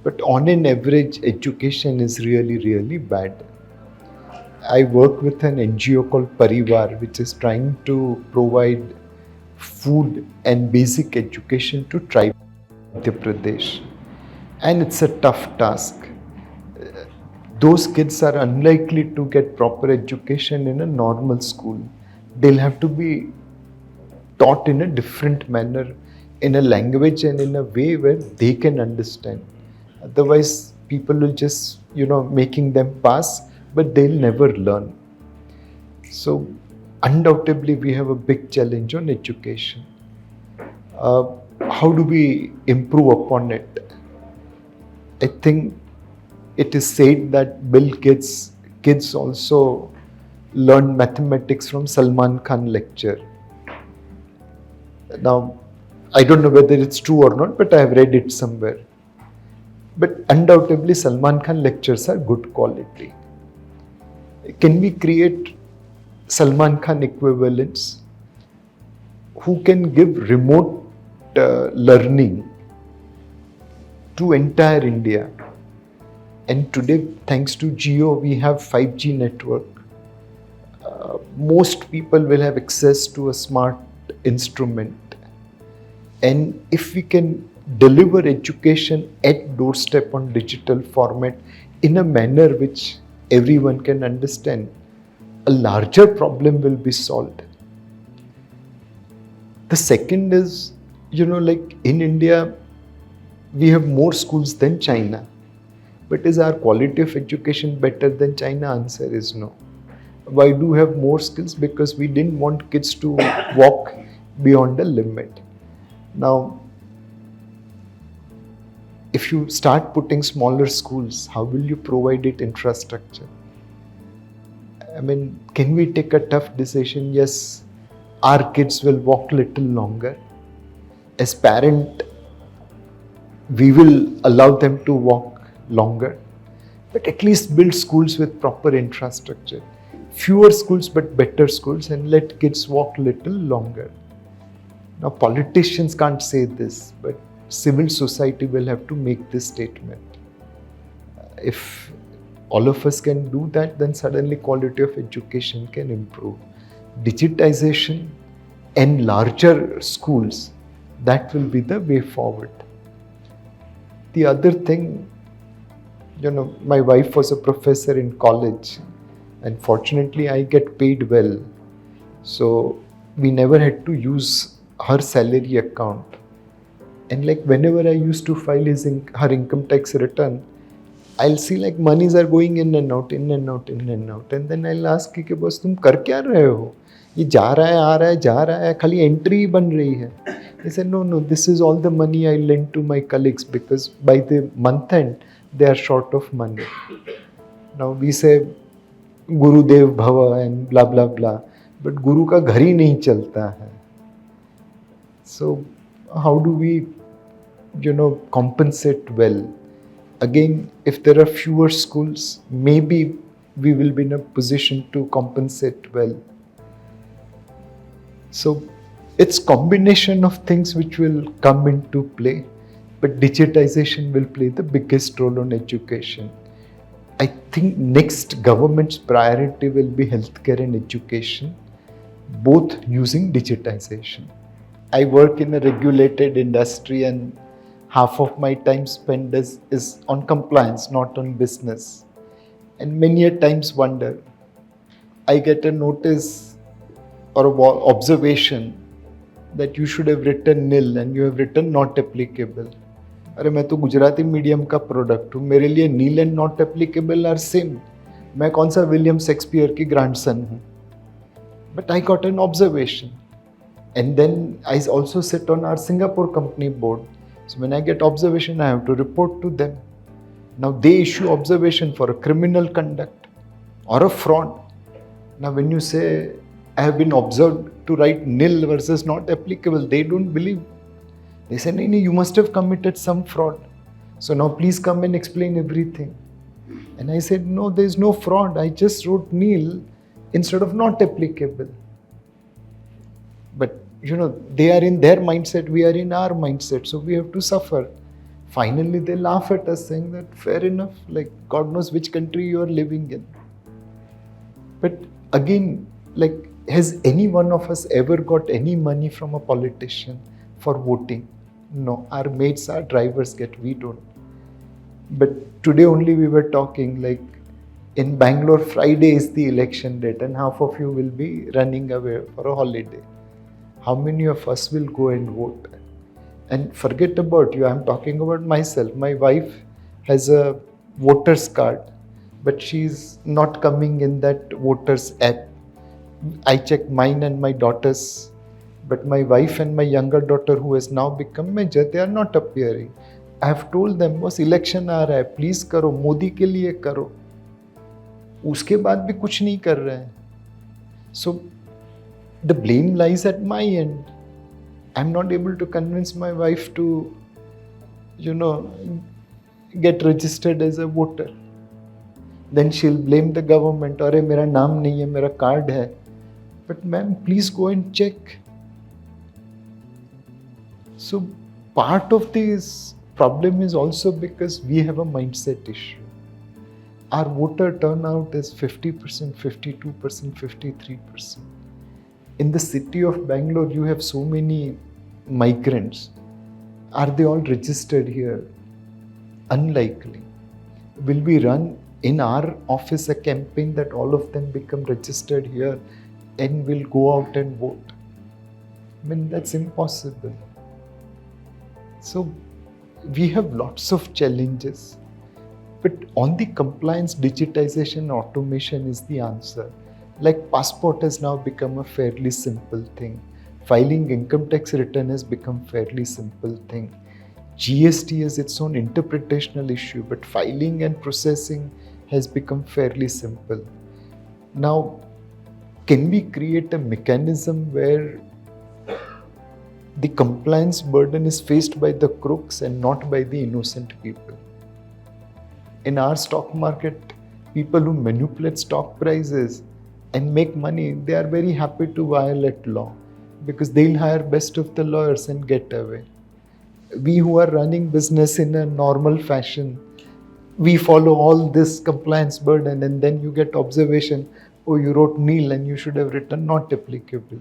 but on an average, education is really, really bad. I work with an NGO called Parivar, which is trying to provide food and basic education to tribes in Madhya Pradesh. And it's a tough task. Those kids are unlikely to get proper education in a normal school. They'll have to be taught in a different manner, in a language and in a way where they can understand. Otherwise, people will just, making them pass, but they'll never learn. So, undoubtedly, we have a big challenge on education. How do we improve upon it? I think it is said that Bill Gates' kids also learned mathematics from Salman Khan lecture. Now, I don't know whether it's true or not, but I have read it somewhere. But undoubtedly, Salman Khan lectures are good quality. Can we create Salman Khan equivalents who can give remote learning to entire India. And today, thanks to Jio, we have 5G network. Most people will have access to a smart instrument. And if we can deliver education at doorstep on digital format in a manner which everyone can understand, a larger problem will be solved. The second is, like in India, we have more schools than China. But is our quality of education better than China? Answer is no. Why do we have more skills? Because we didn't want kids to walk beyond the limit. Now, if you start putting smaller schools, how will you provide it infrastructure? I mean, can we take a tough decision? Yes, our kids will walk little longer. As parent, we will allow them to walk longer, but at least build schools with proper infrastructure. Fewer schools but better schools, and let kids walk little longer. Now, politicians can't say this, but civil society will have to make this statement. If all of us can do that, then suddenly quality of education can improve. Digitization and larger schools, that will be the way forward. The other thing, my wife was a professor in college, and fortunately I get paid well. So we never had to use her salary account. And like whenever I used to file her income tax return, I'll see like monies are going in and out, in and out, in and out. And then I'll ask कि boss तुम कर क्या रहे हो? ये जा रहा है, आ रहा है, जा रहा है, खाली entry ही बन रही है. He said, no, this is all the money I lent to my colleagues because by the month end, they are short of money. Now we say, Gurudev Bhava and blah, blah, blah. But Guru ka ghar hi nahi chalta hai. So how do we, compensate well? Again, if there are fewer schools, maybe we will be in a position to compensate well. So it's combination of things which will come into play, but digitization will play the biggest role on education. I think next government's priority will be healthcare and education, both using digitization. I work in a regulated industry and half of my time spent is on compliance, not on business. And many a times wonder, I get a notice or an observation that you should have written nil and you have written not applicable. अरे मैं तो Gujarati medium का product हूँ, मेरे लिए nil and not applicable are same. मैं कौन सा विलियम शेक्सपियर की ग्रैंडसन हूँ? But I got an observation. And then I also sit on our Singapore company board. So when I get observation, I have to report to them. Now they issue observation for a criminal conduct or a fraud. Now when you say, I have been observed to write nil versus not applicable, they don't believe. They say, no, you must have committed some fraud. So now please come and explain everything. And I said, no, there is no fraud. I just wrote nil instead of not applicable. But they are in their mindset, we are in our mindset, so we have to suffer. Finally, they laugh at us saying that fair enough, like God knows which country you are living in. But again, like, has any one of us ever got any money from a politician for voting? No, our mates, our drivers get, we don't. But today only we were talking, like in Bangalore, Friday is the election date and half of you will be running away for a holiday. How many of us will go and vote? And forget about you, I'm talking about myself. My wife has a voter's card, but she's not coming in that voter's app. I check mine and my daughter's, but my wife and my younger daughter who has now become major, they are not appearing. I have told them, बस election आ रहा है, please करो, मोदी के लिए करो. उसके बाद भी कुछ नहीं कर रहे हैं. So the blame lies at my end. I'm not able to convince my wife to, get registered as a voter. Then she'll blame the government. अरे मेरा नाम नहीं है, मेरा कार्ड है. But ma'am, please go and check. So part of this problem is also because we have a mindset issue. Our voter turnout is 50%, 52%, 53%. In the city of Bangalore, you have so many migrants. Are they all registered here? Unlikely. Will we run in our office a campaign that all of them become registered here and will go out and vote? I mean, that's impossible. So we have lots of challenges, but on the compliance, digitization, automation is the answer. Like passport has now become a fairly simple thing. Filing income tax return has become fairly simple thing. GST has its own interpretational issue, but filing and processing has become fairly simple. Now, can we create a mechanism where the compliance burden is faced by the crooks and not by the innocent people? In our stock market, people who manipulate stock prices and make money, they are very happy to violate law because they'll hire best of the lawyers and get away. We who are running business in a normal fashion, we follow all this compliance burden, and then you get observation, oh, you wrote nil and you should have written not applicable.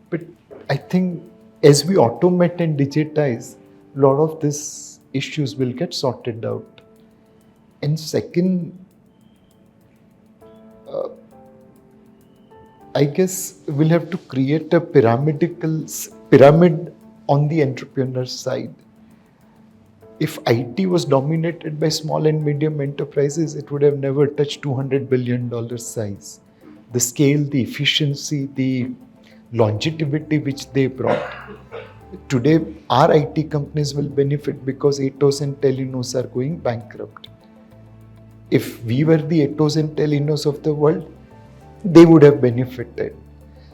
But I think as we automate and digitize, a lot of these issues will get sorted out. And second, I guess we'll have to create a pyramid on the entrepreneur side. If IT was dominated by small and medium enterprises, it would have never touched $200 billion size. The scale, the efficiency, the longevity which they brought. Today, our IT companies will benefit because Atos and Telenos are going bankrupt. If we were the Atos and Telenos of the world, they would have benefited.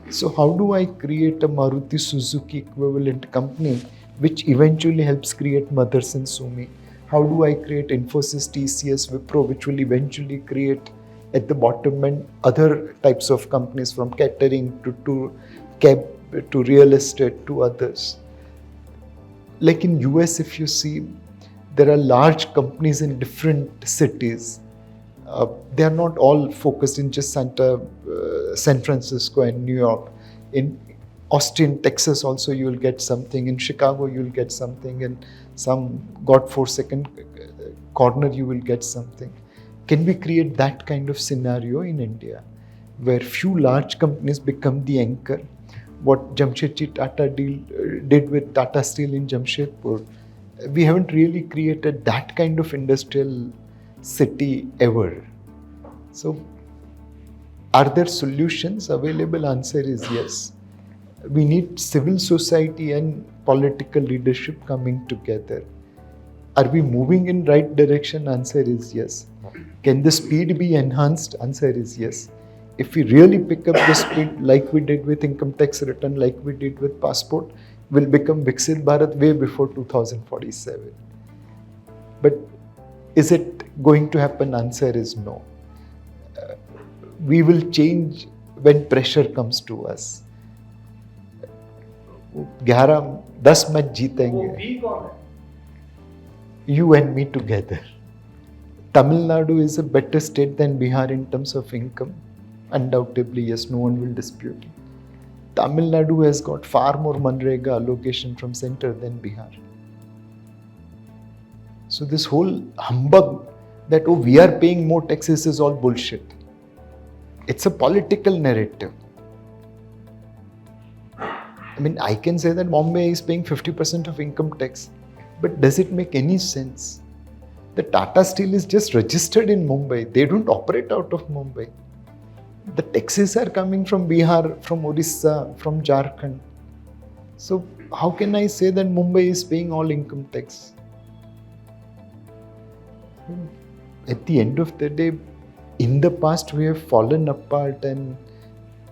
So how do I create a Maruti Suzuki equivalent company which eventually helps create Mothers and Sumi? How do I create Infosys, TCS, Wipro, which will eventually create at the bottom end other types of companies from catering to cab to real estate to others? Like in US, if you see, there are large companies in different cities. They are not all focused in just San Francisco and New York. In Austin, Texas also you will get something. In Chicago you will get something. In some God-forsaken corner you will get something. Can we create that kind of scenario in India where few large companies become the anchor? What Jamshedji Tata did with Tata Steel in Jamshedpur, we haven't really created that kind of industrial city ever. So, are there solutions available? Answer is yes. We need civil society and political leadership coming together. Are we moving in right direction? Answer is yes. Can the speed be enhanced? Answer is yes. If we really pick up the speed like we did with income tax return, like we did with passport, we'll become Viksit Bharat way before 2047. But is it going to happen? Answer is no. We will change when pressure comes to us. 10 match जीतेंगे. You and me together. Tamil Nadu is a better state than Bihar in terms of income. Undoubtedly, yes, no one will dispute it. Tamil Nadu has got far more Manrega allocation from center than Bihar. So this whole humbug that, oh, we are paying more taxes is all bullshit. It's a political narrative. I mean, I can say that Bombay is paying 50% of income tax, but does it make any sense? The Tata Steel is just registered in Mumbai. They don't operate out of Mumbai. The taxes are coming from Bihar, from Orissa, from Jharkhand. So how can I say that Mumbai is paying all income tax? At the end of the day, in the past we have fallen apart and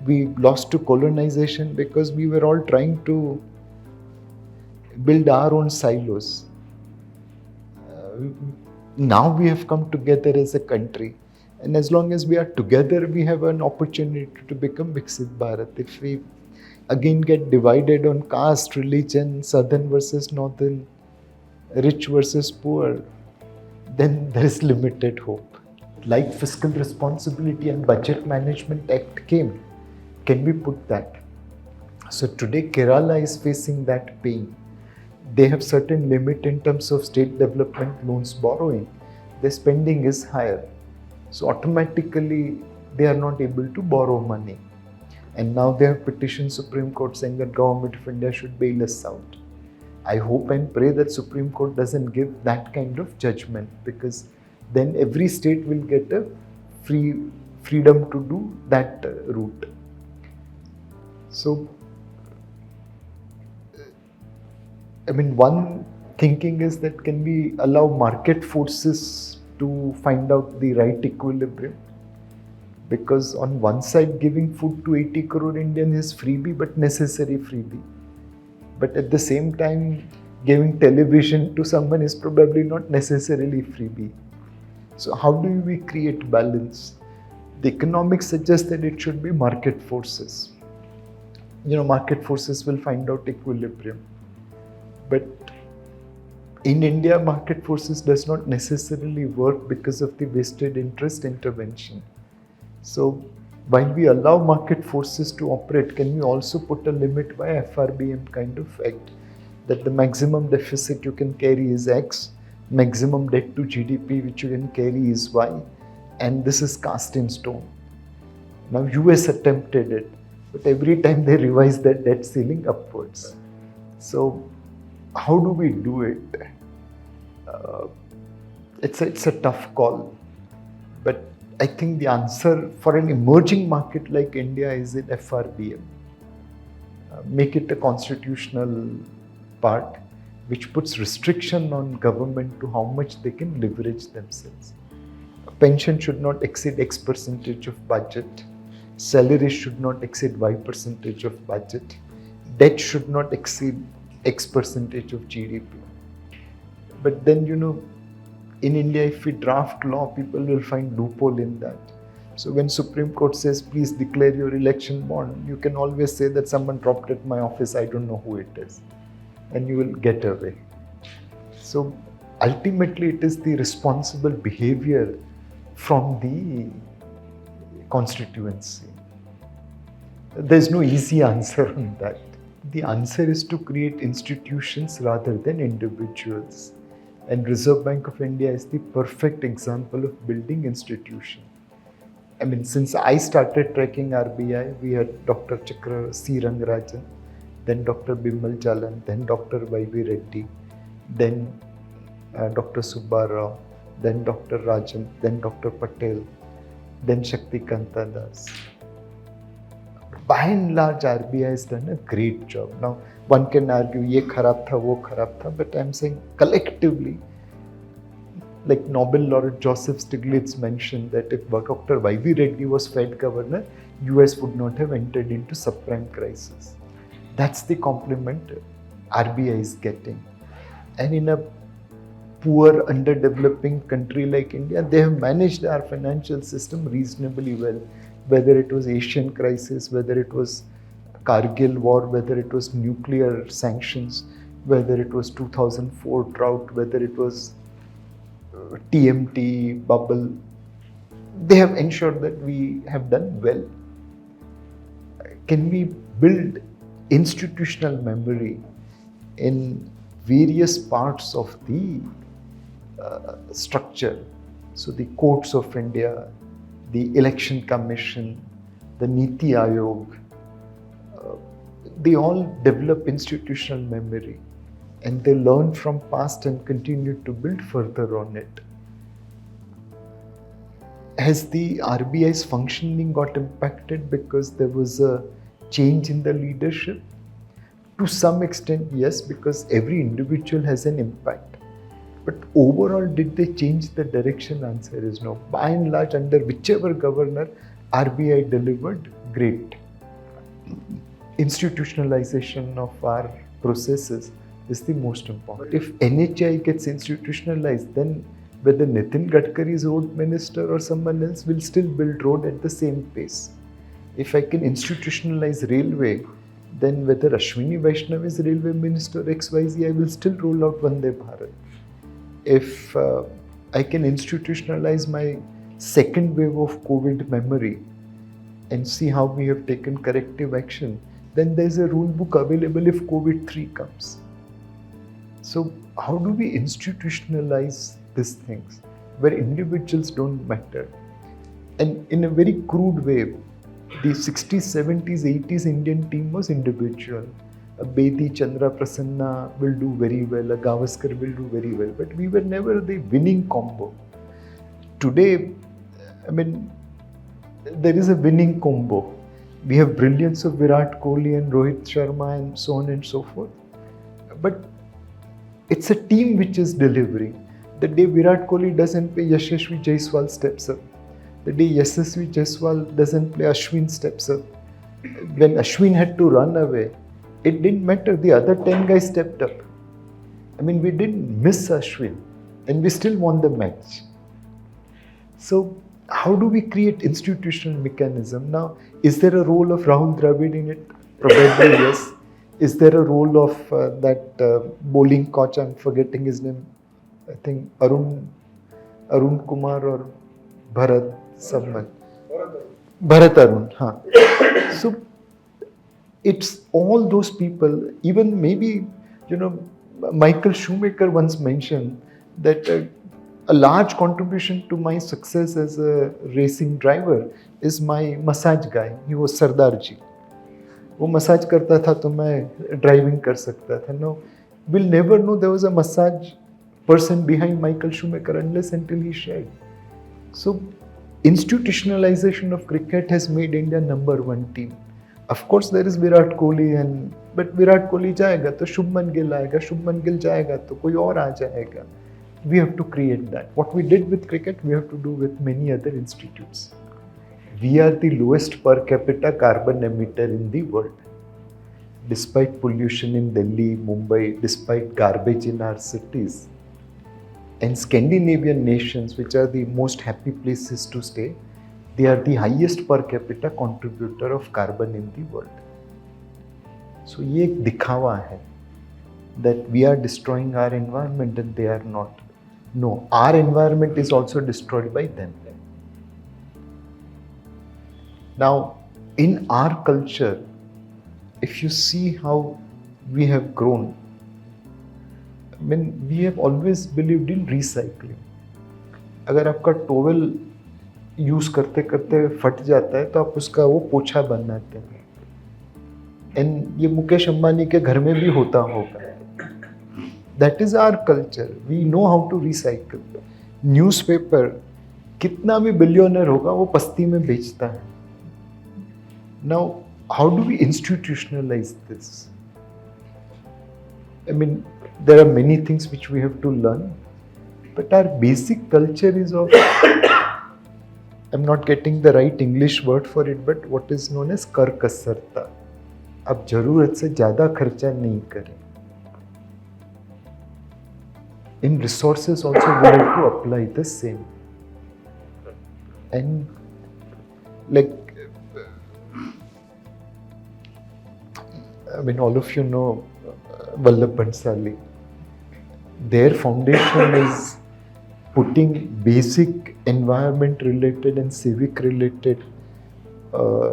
we lost to colonization because we were all trying to build our own silos. Now we have come together as a country, and as long as we are together, we have an opportunity to become Viksit Bharat. If we again get divided on caste, religion, southern versus northern, rich versus poor, then there is limited hope. Like Fiscal Responsibility and Budget Management Act came, can we put that? So today Kerala is facing that pain. They have certain limit in terms of state development loans borrowing. Their spending is higher. So automatically they are not able to borrow money. And now they have petitioned Supreme Court saying that Government of India should bail us out. I hope and pray that Supreme Court doesn't give that kind of judgment, because then every state will get a freedom to do that route. So, one thinking is that can we allow market forces to find out the right equilibrium? Because on one side, giving food to 80 crore Indians is freebie, but necessary freebie. But at the same time, giving television to someone is probably not necessarily freebie. So how do we create balance? The economics suggests that it should be market forces. Market forces will find out equilibrium. But in India, market forces does not necessarily work because of the vested interest intervention. So while we allow market forces to operate, can we also put a limit by FRBM kind of act, that the maximum deficit you can carry is X, maximum debt to GDP which you can carry is Y, and this is cast in stone. Now US attempted it, but every time they revise that debt ceiling upwards. So how do we do it? It's a tough call, but I think the answer for an emerging market like India is in FRBM. Make it a constitutional part which puts restriction on government to how much they can leverage themselves. A pension should not exceed X percentage of budget. Salaries should not exceed Y percentage of budget. Debt should not exceed X percentage of GDP. But then, in India, if we draft law, people will find loophole in that. So when Supreme Court says, please declare your election bond, you can always say that someone dropped at my office, I don't know who it is. And you will get away. So ultimately, it is the responsible behavior from the constituency. There's no easy answer on that. The answer is to create institutions rather than individuals. And Reserve Bank of India is the perfect example of building institution. Since I started tracking RBI, we had Dr. Chakra C. Rangarajan, then Dr. Bimal Jalan, then Dr. Y.V. Reddy, then Dr. Subba Rao, then Dr. Rajan, then Dr. Patel, then Shakti Kanta Das. By and large, RBI has done a great job. Now, one can argue, ye kharab tha, wo kharab tha, but I'm saying collectively, like Nobel laureate Joseph Stiglitz mentioned that if Dr. Y.V. Reddy was Fed governor, US would not have entered into subprime crisis. That's the compliment RBI is getting. And in a poor, underdeveloping country like India, they have managed our financial system reasonably well. Whether it was Asian crisis, whether it was Kargil war, whether it was nuclear sanctions, whether it was 2004 drought, whether it was TMT bubble, they have ensured that we have done well. Can we build institutional memory in various parts of the structure? So the courts of India, the Election Commission, the Niti Aayog, they all develop institutional memory and they learn from past and continue to build further on it. Has the RBI's functioning got impacted because there was a change in the leadership? To some extent, yes, because every individual has an impact. But overall, did they change the direction? Answer is no. By and large, under whichever governor, RBI delivered great. Institutionalization of our processes is the most important. If NHI gets institutionalized, then whether Nitin Gadkari is road minister or someone else will still build road at the same pace. If I can institutionalize railway, then whether Ashwini Vaishnav is Railway Minister XYZ, I will still roll out Vande Bharat. If I can institutionalize my second wave of COVID memory and see how we have taken corrective action, then there's a rule book available if COVID 3 comes. So how do we institutionalize these things where individuals don't matter? And in a very crude way, the 60s, 70s, 80s Indian team was individual. A Bedi, Chandra, Prasanna will do very well, a Gavaskar will do very well, but we were never the winning combo. Today, I mean, there is a winning combo. We have brilliance of Virat Kohli and Rohit Sharma and so on and so forth. But it's a team which is delivering. The day Virat Kohli doesn't play, Yashasvi Jaiswal steps up. The day Yashasvi Jaiswal doesn't play, Ashwin steps up. When Ashwin had to run away, it didn't matter. The other 10 guys stepped up. I mean, we didn't miss Ashwin and we still won the match. So how do we create institutional mechanism? Now, is there a role of Rahul Dravid in it? Probably yes. Is there a role of that bowling coach, I'm forgetting his name, I think Arun Kumar or Bharat, someone. Bharat Arun, huh. So it's all those people, even maybe, Michael Schumacher once mentioned that a large contribution to my success as a racing driver is my massage guy. He was Sardarji. वो massage करता था तो मैं driving कर सकता था. No, we'll never know there was a massage person behind Michael Schumacher unless until he shared. So institutionalization of cricket has made India #1 team. Of course there is Virat Kohli but Virat Kohli जाएगा तो शुभमन गिल आएगा, शुभमन गिल जाएगा तो कोई और आ जाएगा. We have to create that. What we did with cricket, we have to do with many other institutes. We are the lowest per capita carbon emitter in the world. Despite pollution in Delhi, Mumbai, despite garbage in our cities. And Scandinavian nations, which are the most happy places to stay, they are the highest per capita contributor of carbon in the world. So ये एक दिखावा है that we are destroying our environment and they are not. No, our environment is also destroyed by them. Now, in our culture, if you see how we have grown, I mean, we have always believed in recycling. अगर आपका towel use करते करते फट जाता है तो आप उसका वो पोछा बनाते हैं. एंड ये मुकेश अंबानी के घर में भी होता होगा. That is our culture. We know how to recycle. Newspaper, कितना भी बिलियनर होगा वो पस्ती में बेचता है. Now, how do we institutionalize this? I mean, there are many things which we have to learn, but our basic culture is of, I'm not getting the right English word for it, but what is known as कर कसरता. आप जरूरत से ज़्यादा खर्चा नहीं करें. In resources also we have to apply the same. And like, I mean, all of you know Vallabh Bhansali. Their foundation is putting basic environment related and civic related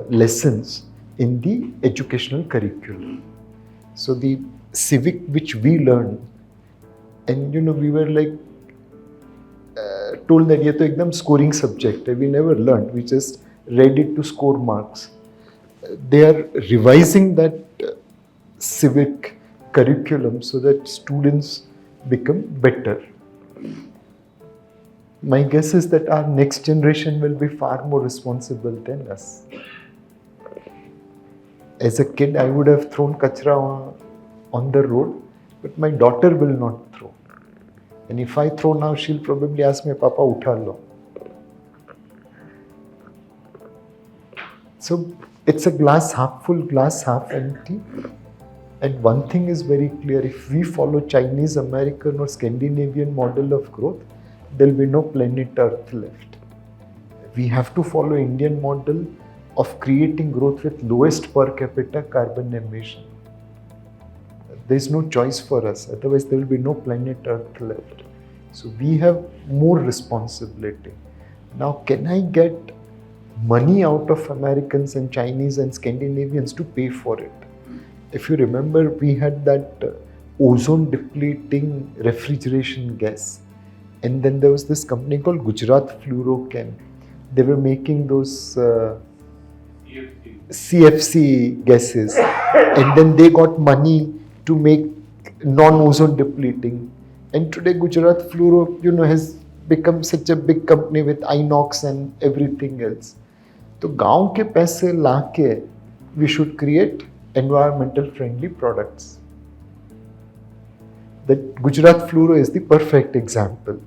lessons in the educational curriculum. So the civic which we learned, and we were like told that ये तो एकदम scoring subject है. We never learned. We just read it to score marks. They are revising that civic curriculum so that students become better. My guess is that our next generation will be far more responsible than us. As a kid, I would have thrown kachra on the road, but my daughter will not throw. And if I throw now, she'll probably ask me, Papa, utha lo. So it's a glass half full, glass half empty. And one thing is very clear, if we follow Chinese, American or Scandinavian model of growth, there will be no planet Earth left. We have to follow Indian model of creating growth with lowest per capita carbon emission. There's no choice for us, otherwise there will be no planet Earth left. So we have more responsibility. Now, can I get money out of Americans and Chinese and Scandinavians to pay for it? If you remember, we had that ozone depleting refrigeration gas. And then there was this company called Gujarat Fluorochem. They were making those CFC gases. And then they got money to make non-ozone depleting. And today Gujarat Fluoro, has become such a big company with Inox and everything else. So गांव के पैसे लाके we should create environmental friendly products. That Gujarat Fluoro is the perfect example.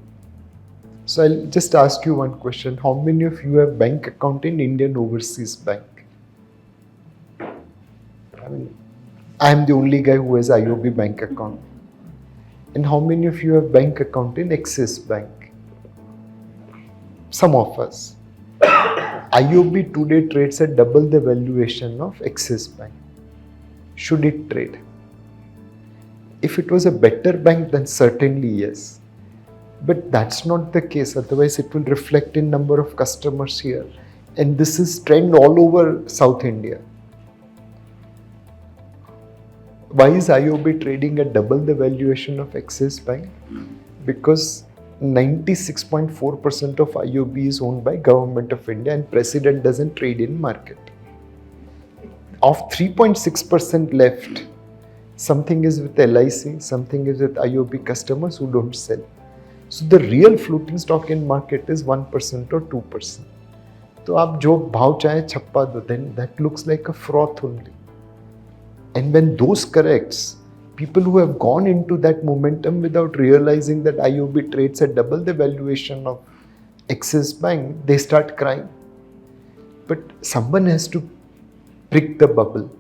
So I'll just ask you one question. How many of you have bank account in Indian Overseas Bank? I am the only guy who has IOB bank account. And how many of you have bank account in Axis Bank? Some of us. IOB today trades at double the valuation of Axis Bank. Should it trade? If it was a better bank, then certainly yes. But that's not the case. Otherwise, it will reflect in number of customers here. And this is trend all over South India. Why is IOB trading at double the valuation of Axis Bank? Because 96.4% of IOB is owned by Government of India and President doesn't trade in market. Of 3.6% left, something is with LIC, something is with IOB customers who don't sell. So the real floating stock in market is 1% or 2%. So आप जो भाव चाहे छप्पा दो, then that looks like a froth only. And when those corrects, people who have gone into that momentum without realizing that IOB trades at double the valuation of Axis Bank, they start crying. But someone has to prick the bubble.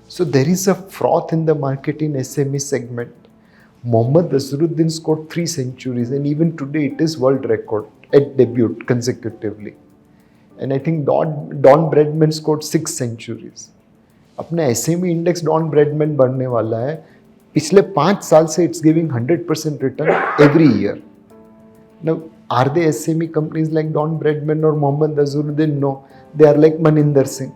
So there is a froth in the market in SME segment. Mohammad Azharuddin scored 3 centuries and even today it is world record at debut consecutively. And I think Don Bradman scored 6 centuries. अपने SME index don Bradman बढ़ने वाला है. पिछले 5 साल से it's giving 100% return every year. Now, are they SME companies like Don Bradman or Mohammad Azharuddin? No, they are like Maninder Singh.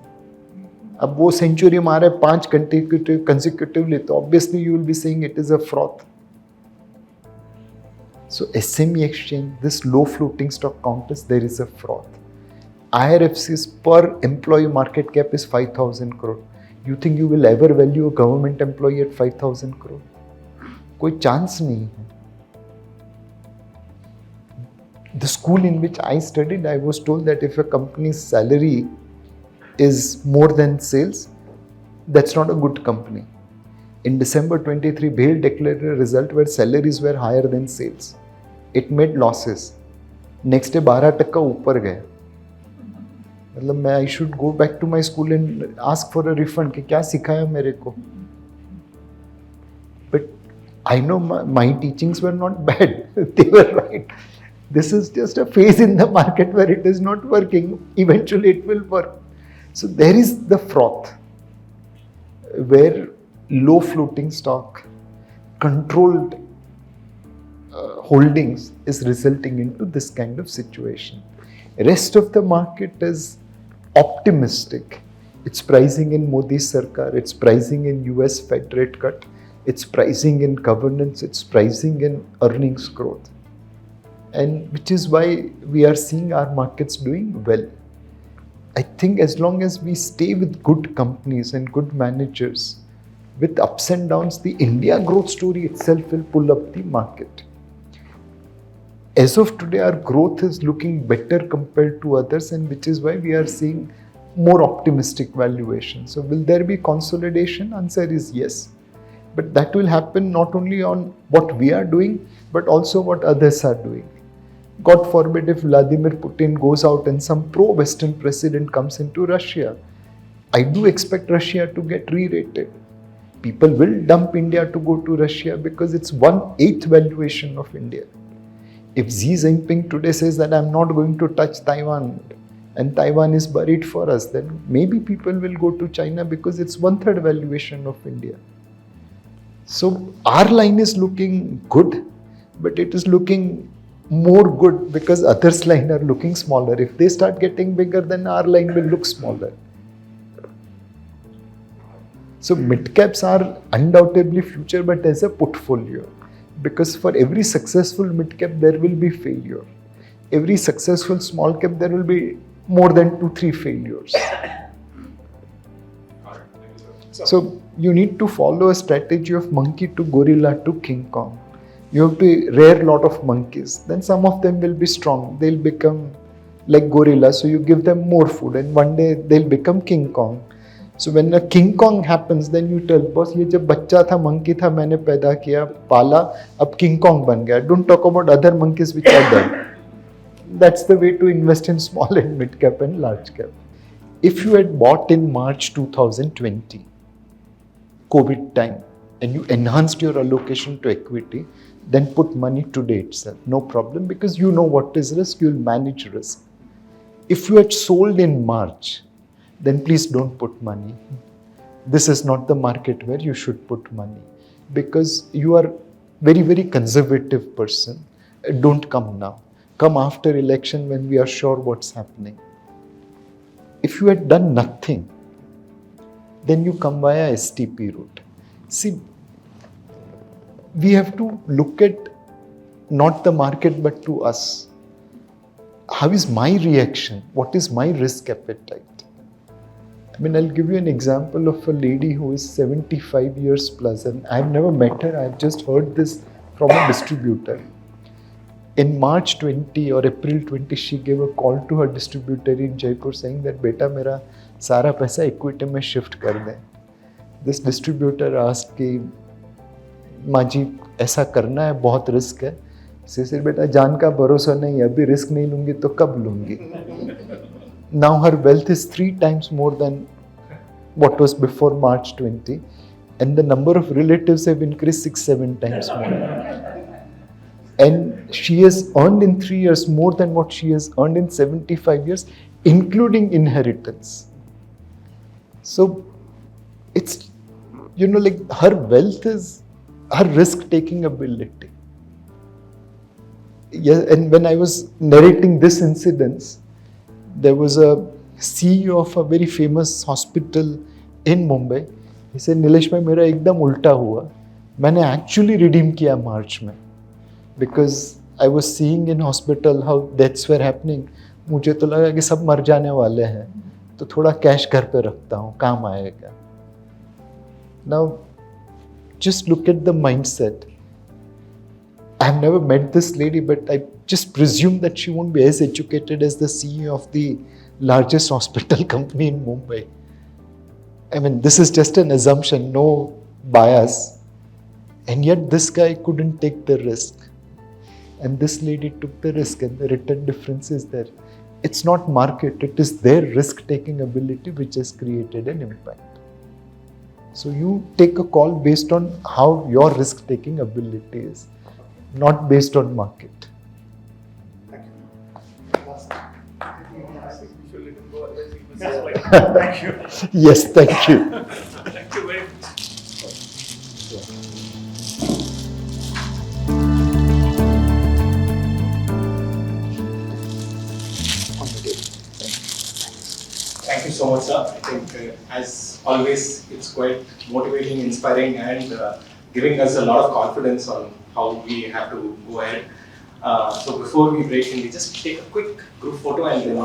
अब वो century मारे 5 consecutively, तो obviously you will be saying it is a froth. So SME exchange, this low floating stock counters, there is a froth. IRFC's per employee market cap is 5,000 crore. You think you will ever value a government employee at 5,000 crore? कोई chance नहीं है. The school in which I studied, I was told that if a company's salary is more than sales, that's not a good company. In December 23, BHEL declared a result where salaries were higher than sales. It made losses. Next day 12% ऊपर गए. मतलब मैं I should go back to my school and ask for a refund कि क्या सिखाया मेरे को. But I know my teachings were not bad. They were right. This is just a phase in the market where it is not working. Eventually it will work. So there is the froth where low floating stock, controlled holdings is resulting into this kind of situation. Rest of the market is optimistic. It's pricing in Modi Sarkar, it's pricing in US Fed rate cut, it's pricing in governance, it's pricing in earnings growth. And which is why we are seeing our markets doing well. I think as long as we stay with good companies and good managers, with ups and downs, the India growth story itself will pull up the market. As of today, our growth is looking better compared to others, and which is why we are seeing more optimistic valuation. So will there be consolidation? Answer is yes. But that will happen not only on what we are doing, but also what others are doing. God forbid if Vladimir Putin goes out and some pro-Western president comes into Russia. I do expect Russia to get re-rated. People will dump India to go to Russia because it's 1/8 valuation of India. If Xi Jinping today says that I'm not going to touch Taiwan, and Taiwan is buried for us, then maybe people will go to China because it's 1/3 valuation of India. So our line is looking good, but it is looking more good because others' line are looking smaller. If they start getting bigger, then our line will look smaller. So mid-caps are undoubtedly future, but as a portfolio. Because for every successful mid-cap, there will be failure. Every successful small cap, there will be more than 2-3 failures. So you need to follow a strategy of monkey to gorilla to King Kong. You have to rear a lot of monkeys. Then some of them will be strong. They'll become like gorilla. So you give them more food and one day they'll become King Kong. So when a King Kong happens, then you tell boss, ये जब बच्चा था monkey था मैंने पैदा किया पाला अब King Kong बन गया. Don't talk about other monkeys which are dead. That's the way to invest in small and mid cap and large cap. If you had bought in March 2020, COVID time, and you enhanced your allocation to equity, then put money today itself. No problem, because you know what is risk, you'll manage risk. If you had sold in March, then please don't put money. This is not the market where you should put money, because you are very, very conservative person. Don't come now. Come after election when we are sure what's happening. If you had done nothing, then you come via STP route. See, we have to look at not the market but to us. How is my reaction? What is my risk appetite? I mean, I'll give you an example of a lady who is 75 years plus, and I've never met her. I've just heard this from a distributor. In March 20 or April 20, she gave a call to her distributor in Jaipur saying that, "Beta, mera sara paisa equity mein shift kar de." This distributor asked कि माँ जी ऐसा करना है, बहुत risk है. She said, "बेटा जान का भरोसा नहीं, अभी रिस्क नहीं लूँगी तो कब लूँगी?" Now her wealth is 3 times more than what was before March 20, and the number of relatives have increased 6-7 times more. And she has earned in 3 years more than what she has earned in 75 years, including inheritance. So it's, like her wealth is her risk-taking ability. Yeah, and when I was narrating this incident, there was a CEO of a very famous hospital in Mumbai. He said, "Nilesh bhai, मेरा एकदम उल्टा हुआ. मैंने actually redeem किया मार्च में. Because I was seeing in hospital how deaths were happening. मुझे तो लगा कि सब मर जाने वाले हैं, तो थोड़ा कैश घर पे रखता हूँ, काम आएगा." Now, just look at the mindset. I've never met this lady, but I just presume that she won't be as educated as the CEO of the largest hospital company in Mumbai. I mean, this is just an assumption, no bias. And yet this guy couldn't take the risk. And this lady took the risk, and the return difference is there. It's not market, it is their risk-taking ability which has created an impact. So you take a call based on how your risk-taking ability is, not based on market. Thank you. Yes, thank you. Thank you very much. Thank you so much, sir. I think, as always, it's quite motivating, inspiring, and giving us a lot of confidence on how we have to go ahead. So before we break, can we just take a quick group photo and then